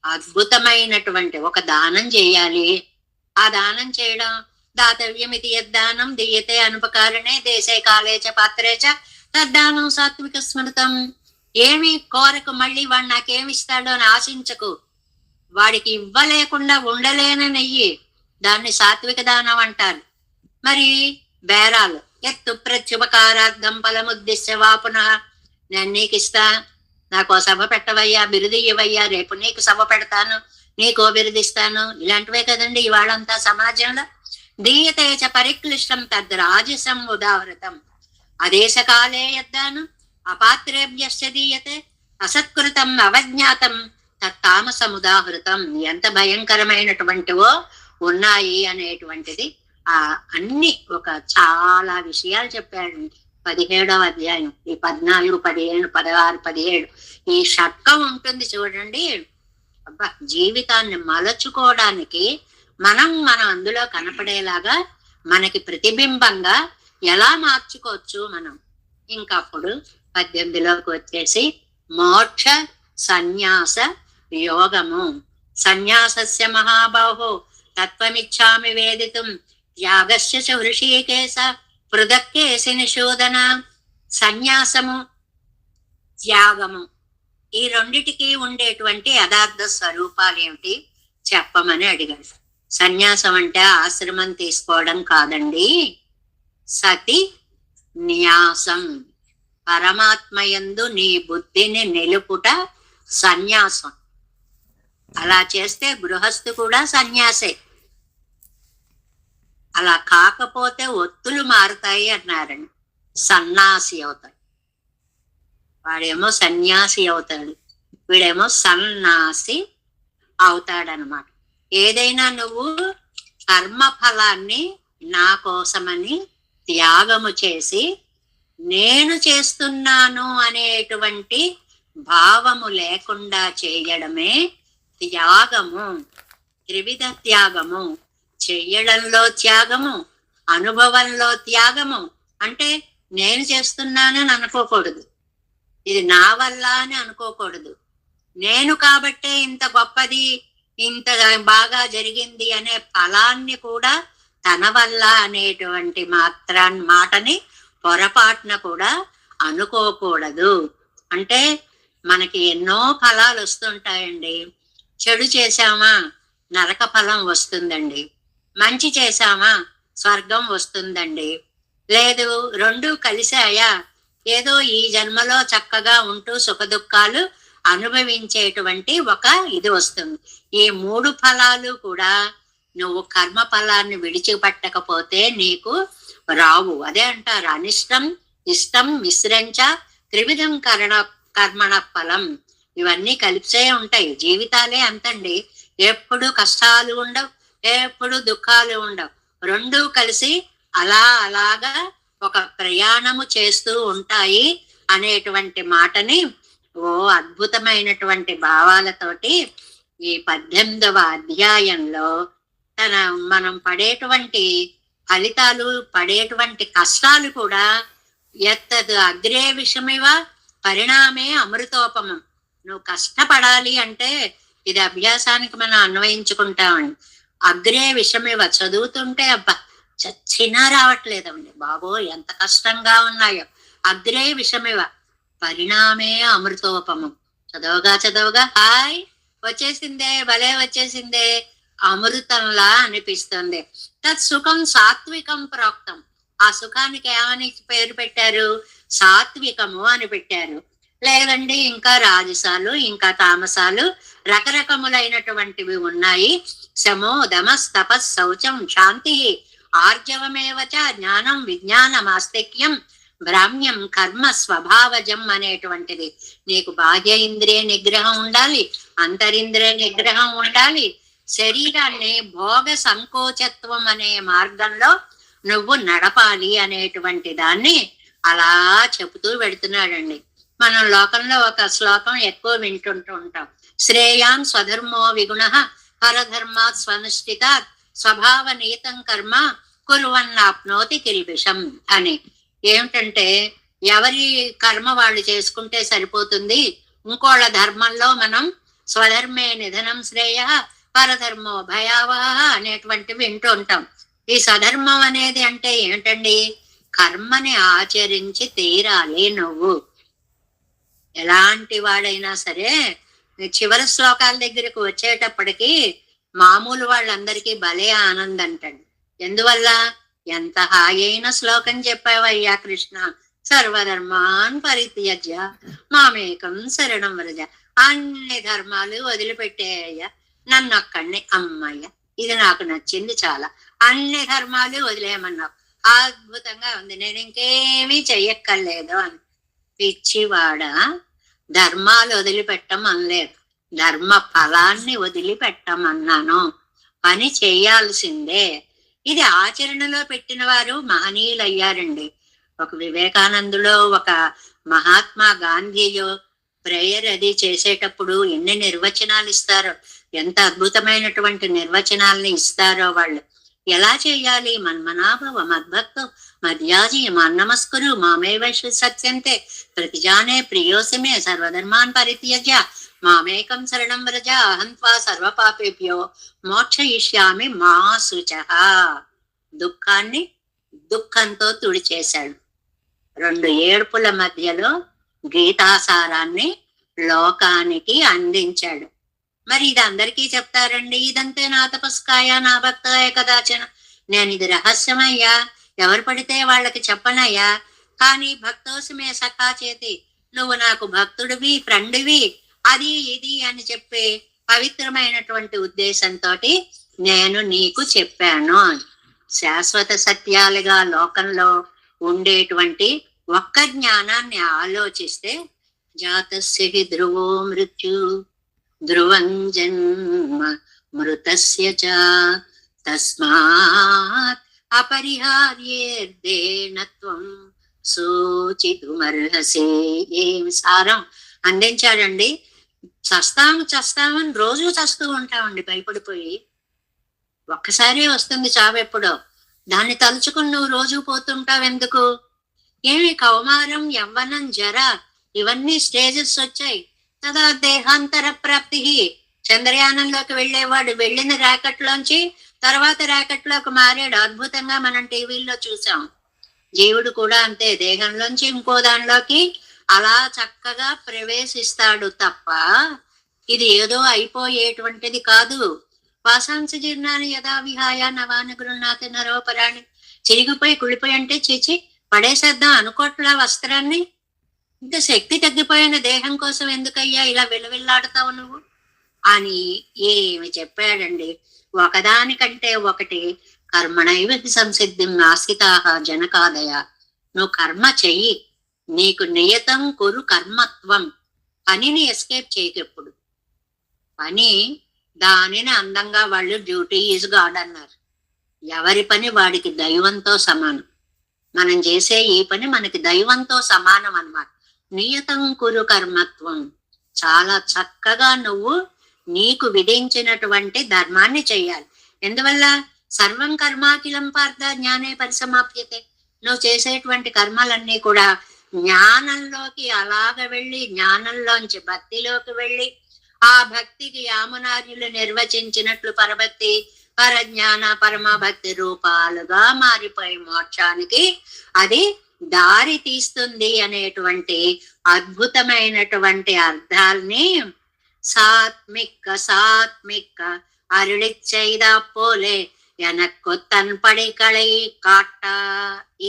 అద్భుతమైనటువంటి ఒక దానం చేయాలి. ఆ దానం చేయడం దాతవ్యమితి యద్దానం దీయతే అనుపకారణే దేశే కాలే చ పాత్రే చ తద్దానం సాత్విక స్మృతం. ఏమి కోరకు, మళ్ళీ వాడు నాకేమిస్తాడో అని ఆశించకు. వాడికి ఇవ్వలేకుండా ఉండలేనయ్యి, దాన్ని సాత్విక దానం అంటారు. మరి బేరాలు, ఎత్తు ప్రత్యుపకారార్థం ఫలముద్దిశ్య వా పునః. నేను నీకు ఇస్తా, నాకు సభ పెట్టవయ్యా, బిరుదు ఇవ్వయ్యా, రేపు నీకు సభ పెడతాను, నీకో బిరుదిస్తాను. ఇలాంటివే కదండి ఇవాళంతా సమాజంలో. దీయతే చ పరిక్లిష్టం తద్ రాజసం ఉదావృతం అదేశకాలే యద్దానం అపాత్రేభ్యశ్చ దీయతే అసత్కృతం అవజ్ఞాతం తత్తామసముదాహృతం. ఎంత భయంకరమైనటువంటివో ఉన్నాయి అనేటువంటిది అన్ని ఒక చాలా విషయాలు చెప్పాడు 17వ అధ్యాయం. ఈ 14, 15, 16, 17 ఈ షట్కం ఉంటుంది చూడండి. అబ్బా, జీవితాన్ని మలచుకోవడానికి మనం అందులో కనపడేలాగా మనకి ప్రతిబింబంగా ఎలా మార్చుకోవచ్చు మనం. ఇంకప్పుడు 18లోకి వచ్చేసి మోక్ష సన్యాస యోగము. సన్యాసస్య మహాబాహో తత్వమిచ్చామి వేదితుం త్యాగస్య చ హృషీకేశ పృథక్కేసి నిషూదన. సన్యాసము, త్యాగము, ఈ రెండిటికి ఉండేటువంటి యథార్థ స్వరూపాలు ఏమిటి చెప్పమని అడిగాడు. సన్యాసం అంటే ఆశ్రమం తీసుకోవడం కాదండి. సతి న్యాసం, పరమాత్మయందు నీ బుద్ధిని నిలుపుట సన్యాసం. అలా చేస్తే గృహస్థు కూడా సన్యాసే. అలా కాకపోతే ఒత్తులు మారుతాయి అన్నారండి. సన్నాసి అవుతాడు. వాడేమో సన్యాసి అవుతాడు, వీడేమో సన్నాసి అవుతాడనమాట. ఏదైనా నువ్వు కర్మ ఫలాన్ని నా కోసమని త్యాగము చేసి నేను చేస్తున్నాను అనేటువంటి భావము లేకుండా చేయడమే త్యాగము. త్రివిధ త్యాగము. చెయ్యడంలో త్యాగము, అనుభవంలో త్యాగము. అంటే నేను చేస్తున్నానని అనుకోకూడదు, ఇది నా వల్ల అని అనుకోకూడదు. నేను కాబట్టే ఇంత గొప్పది, ఇంత బాగా జరిగింది అనే ఫలాన్ని కూడా తన వల్ల అనేటువంటి మాటని పొరపాటున కూడా అనుకోకూడదు. అంటే మనకి ఎన్నో ఫలాలు వస్తుంటాయండి. చెడు చేశామా నరక ఫలం వస్తుందండి, మంచి చేశామా స్వర్గం వస్తుందండి. లేదు, రెండు కలిసాయా ఏదో ఈ జన్మలో చక్కగా ఉంటూ సుఖ దుఃఖాలు అనుభవించేటువంటి ఒక ఇది వస్తుంది. ఈ 3 ఫలాలు కూడా నువ్వు కర్మ ఫలాన్ని విడిచిపెట్టకపోతే నీకు రావు. అదే అంటారు, అనిష్టం ఇష్టం మిశ్రంచ త్రివిధం కర్మణ ఫలం. ఇవన్నీ కలిసే ఉంటాయి. జీవితాలే అంతండి, ఎప్పుడు కష్టాలు ఉండవు, ఎప్పుడు దుఃఖాలు ఉండవు. రెండూ కలిసి అలాగా ఒక ప్రయాణము చేస్తూ ఉంటాయి అనేటువంటి మాటని అద్భుతమైనటువంటి భావాలతోటి ఈ 18వ అధ్యాయంలో మనం పడేటువంటి ఫలితాలు, పడేటువంటి కష్టాలు కూడా ఎత్తదు అగ్రే విషమివ పరిణామే అమృతోపమం. నువ్వు కష్టపడాలి అంటే ఇది అభ్యాసానికి మనం అన్వయించుకుంటామండి. అగ్రే విషమివ చదువుతుంటే అబ్బా చచ్చినా రావట్లేదండి బాబో, ఎంత కష్టంగా ఉన్నాయో. అగ్రే విషమివ పరిణామే అమృతోపమం. చదవగా హాయ్ వచ్చేసిందే, భలే వచ్చేసిందే, అమృతంలా అనిపిస్తుంది. తత్ సుఖం సాత్వికం ప్రోక్తం. ఆ సుఖానికి ఏమని పేరు పెట్టారు? సాత్వికము అని పెట్టారు. లేదండి ఇంకా రాజసాలు, ఇంకా తామసాలు, రకరకములైనటువంటివి ఉన్నాయి. శమో దమస్ తపస్ శౌచం శాంతి ఆర్జవమేవచ జ్ఞానం విజ్ఞానం ఆస్తిక్యం బ్రాహ్మ్యం కర్మ స్వభావజం అనేటువంటిది. నీకు బాహ్య ఇంద్రియ నిగ్రహం ఉండాలి, అంతరింద్రియ నిగ్రహం ఉండాలి. శరీరాన్ని భోగ సంకోచత్వం అనే మార్గంలో నువ్వు నడపాలి అనేటువంటి దాన్ని అలా చెబుతూ పెడుతున్నాడండి. మనం లోకంలో ఒక శ్లోకం ఎక్కువ వింటుంటూ ఉంటాం. శ్రేయాన్ స్వధర్మో విగుణ పరధర్మాత్ స్వనుష్ఠితాత్ స్వభావనీతం కర్మ కుర్వన్నాప్నోతి కిల్బిషం అని. ఏమిటంటే ఎవరి కర్మ వాళ్ళు చేసుకుంటే సరిపోతుంది, ఇంకోళ్ళ ధర్మంలో మనం స్వధర్మే నిధనం శ్రేయ పరధర్మో భయావహ అనేటువంటివి వింటూ ఉంటాం. ఈ స్వధర్మం అనేది అంటే ఏమిటండి? కర్మని ఆచరించి తీరాలి నువ్వు. ఎలాంటి వాడైనా సరే చివరి శ్లోకాల దగ్గరకు వచ్చేటప్పటికి మామూలు వాళ్ళందరికీ భలే ఆనందం అంటండి. ఎందువల్ల? ఎంత హాయైన శ్లోకం చెప్పావయ్యా కృష్ణ. సర్వధర్మాన్ పరిత్యజ్య మామేకం శరణం వ్రజ. అన్ని ధర్మాలు వదిలిపెట్టేయ్యా, నన్ను ఒక్కడిని అమ్మయ్య, ఇది నాకు నచ్చింది చాలా. అన్ని ధర్మాలు వదిలేయమన్నావు, అద్భుతంగా ఉంది, నేను ఇంకేమీ చెయ్యక్కర్లేదు అని. పిచ్చివాడ, ధర్మాలు వదిలిపెట్టమనలేదు, ధర్మ ఫలాన్ని వదిలిపెట్టమన్నాను. పని చేయాల్సిందే. ఇది ఆచరణలో పెట్టిన వారు మహనీయులయ్యారండి. ఒక వివేకానందులో, ఒక మహాత్మా గాంధీయో ప్రేయర్ అది చేసేటప్పుడు ఎన్ని నిర్వచనాలు ఇస్తారో, ఎంత అద్భుతమైనటువంటి నిర్వచనాలని ఇస్తారో వాళ్ళు. ఎలా చేయాలి? మన్మనాభవ మద్భక్తో మధ్యాజీ మాన్నమస్కురు మామే వైశ్వ సత్యంతే ప్రతిజానే ప్రియోసిమే సర్వధర్మాన్ పరిత్యజ్య మామేకం శరణం వ్రజ అహంత్వా సర్వపాపేభ్యో మోక్షయిష్యామి మా శుచః. దుఃఖాన్ని దుఃఖంతో తుడిచేశాడు. రెండు ఏడుపుల మధ్యలో గీతాసారాన్ని లోకానికి అందించాడు. మరి ఇది అందరికీ చెప్తారండి. ఇదంతే నా తపస్కాయ నా భక్తాయ కదాచన. నేను ఇది రహస్యమయ్యా, ఎవరు పడితే వాళ్ళకి చెప్పనయ్యా. కానీ భక్తోసమే సఖా చేతి, నువ్వు నాకు భక్తుడివి, ఫ్రెండ్వి, అది ఇది అని చెప్పే పవిత్రమైనటువంటి ఉద్దేశంతో నేను నీకు చెప్పాను. శాశ్వత సత్యాలుగా లోకంలో ఉండేటువంటి ఒక్క జ్ఞానాన్ని ఆలోచిస్తే జాతస్య హి ధ్రువో మృత్యు ధ్రువం జన్మ మృతస్య చ తస్మాత్ అపరిహార్యేర్దేనత్వం సూచితుమర్హసే. ఏమి సారం అందించాడండి. చస్తామని రోజు చస్తూ ఉంటామండి భయపడిపోయి. ఒక్కసారి వస్తుంది చావెప్పుడో, దాన్ని తలుచుకుని నువ్వు రోజు పోతుంటావు ఎందుకు? ఏమి కౌమారం యవ్వనం జర ఇవన్నీ స్టేజెస్ వచ్చాయి కదా. దేహాంతర ప్రాప్తి. చంద్రయానంలోకి వెళ్ళేవాడు వెళ్ళిన ర్యాకెట్ లోంచి తర్వాత ర్యాకెట్ లోకి మారాడు. అద్భుతంగా మనం టీవీల్లో చూసాం. జీవుడు కూడా అంతే, దేహంలోంచి ఇంకో దానిలోకి అలా చక్కగా ప్రవేశిస్తాడు తప్ప ఇది ఏదో అయిపోయేటువంటిది కాదు. వాసాంశ జీర్ణాన్ని యథా విహాయ నవాన గృహ్ణాతి నరోపరాణి. చిరిగిపోయి కుళ్ళిపోయి అంటే చీచి పడేసేద్దాం అనుకోట్లా వస్త్రాన్ని. ఇంత శక్తి తగ్గిపోయిన దేహం కోసం ఎందుకయ్యా ఇలా విలవిల్లాడుతావు నువ్వు అని ఏమి చెప్పాడండి. ఒకదానికంటే ఒకటి కర్మణైవ సంసిద్ధిం ఆస్థితాః జనకాదయ. నువ్వు కర్మ చెయ్యి, నీకు నియతం కురు కర్మత్వం. పనిని ఎస్కేప్ చేయకెప్పుడు. పని దానిని అందంగా వాళ్ళు డ్యూటీ ఈజ్ గాడ్ అన్నారు. ఎవరి పని వాడికి దైవంతో సమానం. మనం చేసే ఈ పని మనకి దైవంతో సమానం అన్నమాట. నియతం కురు కర్మత్వం. చాలా చక్కగా నువ్వు నీకు విధించినటువంటి ధర్మాన్ని చెయ్యాలి. ఎందువల్ల సర్వం కర్మాఖిలం పార్థ జ్ఞానే పరిసమాప్యతే. నువ్వు చేసేటువంటి కర్మలన్నీ కూడా జ్ఞానంలోకి అలాగ వెళ్ళి, జ్ఞానంలోంచి భక్తిలోకి వెళ్ళి, ఆ భక్తికి యామునార్యులు నిర్వచించినట్లు పరభక్తి, పరజ్ఞాన, పరమభక్తి రూపాలుగా మారిపోయి మోక్షానికి అది దారి తీస్తుంది అనేటువంటి అద్భుతమైనటువంటి అర్థాల్ని సాత్మిక అరుళిచ్చైదా పోలే ఎనక్కు తన్పడి కళై కాట.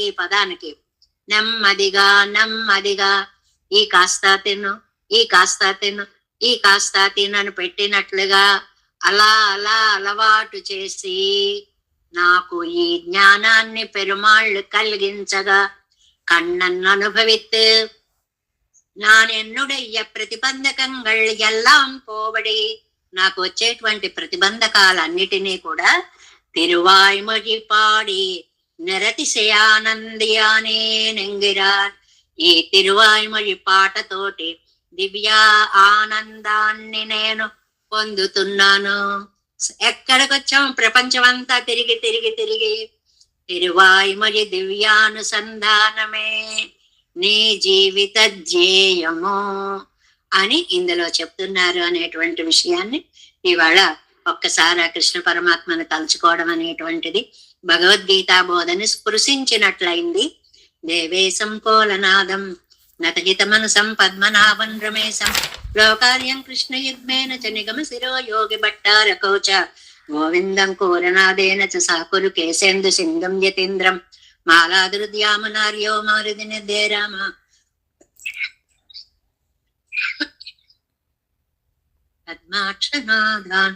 ఈ పదానికి నెమ్మదిగా ఈ కాస్త తిను, ఈ కాస్త తిను, ఈ కాస్త తినను పెట్టినట్లుగా అలా అలవాటు చేసి నాకు ఈ జ్ఞానాన్ని పెరుమాళ్ళు కలిగించగా కண்ணన్ అనుభవిత్తు நான் என்னுடைய ప్రతిబంధకంగళ్ ఎల్లాం పోబడి. నాకు వచ్చేటువంటి ప్రతిబంధకాలన్నిటినీ కూడా తిరువాయ్మొഴി పాడి నిరతిశయానందియానే నెంగిరార్. ఈ తిరువాయ్మొഴి పాటతోటి దివ్య ఆనందాన్ని నేను పొందుతున్నాను. ఎక్కడికొచ్చాం? ప్రపంచమంతా తిరిగి తిరువాయ్మొഴి దివ్యానుసంధానమే నీ జీవిత ధ్యేయము అని ఇందులో చెప్తున్నారు అనేటువంటి విషయాన్ని ఇవాళ ఒక్కసారి ఆ కృష్ణ పరమాత్మను తలుచుకోవడం అనేటువంటిది భగవద్గీతా బోధని స్పృశించినట్లయింది. దేవేశం కోలనాదం నతహితమనసం పద్మనాభం రమేశం లోకార్యం కృష్ణ యుగ్మేన చ నిగమ శిరో యోగి భట్టారకౌచ గోవిందం కోరనాదేన చ సాకురు కేశేందు సింధం యతీంద్రం మాలాదురుద్యామనార్యో మారుది నిర్దే రామ. பத்மாட்சநாதான்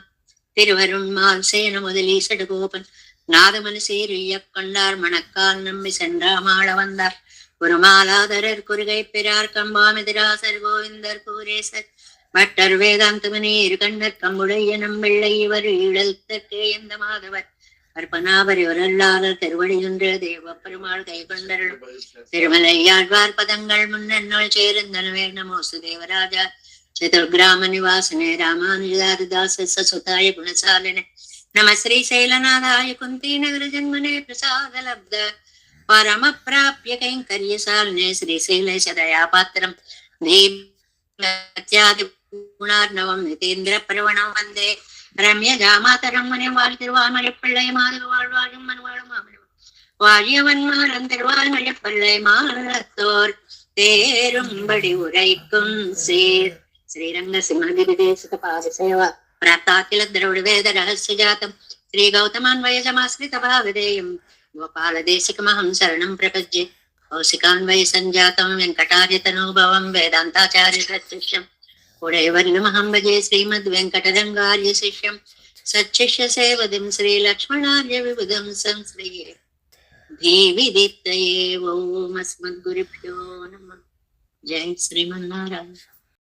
திருவருண்மால் சேன முதலீசடு கோபன் நாதமனு சீரியக்கொண்டார் மணக்கால் நம்பி சென்றாமாள வந்தார் குருமாலாதரர் குறுகை பிறார் கம்பாமிதிராசர் கோவிந்தர் கூரேசர் பட்டர் வேதாந்தமனே இருகண்டர் கம்புடைய நம்பிள்ளை இவர் ஈழத்தற்கே எந்த மாதவர் கற்பனாபரிவரல்லாளர் திருவடியுன்ற தேவ பெருமாள் கை கொண்டருள் திருமலையாழ்வார் பதங்கள் முன்னென்னோள் சேர்ந்தனவே நமோசு தேவராஜா చతుర్గ్రామ నివాసనే రామానుజారిదాస సుతాయ గుణశాలినే నమ శ్రీశైలనాథాయ కుంతీనగర జన్మనే ప్రసాద లబ్ధ పరమ ప్రాప్య కైంకర్యశాలినే శ్రీశైలేశ దయాపాత్రం దీత్యాది గుణార్ణవం నితేంద్ర ప్రవణం వందే రమ్య జామాతరం మనే வாழ் திருவாமலை பிள்ளை மாதவ வாழ்வாழும் மனவாழும் வாழியவன்மாரம் திருவாமலை பிள்ளை மாலத்தோர் தேரும்படி உரைக்கும் சேர் శ్రీరంగ సింహగిరిదేశిక పాద సేవ ప్రాప్తాఖిల ద్రవిడ వేద రహస్య జాతం శ్రీ గౌతమాన్వయ సమాశ్రిత భావదేయం గోపాల దేశికమహం శరణం ప్రపద్యే కౌశికాన్వయ సంజాతం వెంకటార్యతనూభవం వేదాంతాచార్య శిష్యం ఉడయవర్యమహం భజే శ్రీమద్ వెంకటరంగార్య శిష్యం సచ్చిష్య సేవదిం శ్రీ లక్ష్మణార్య విబుధం సంశ్రయే ధీవిదిత్తయే ఓం అస్మద్గురుభ్యో నమః. జై శ్రీమన్నారాయణ.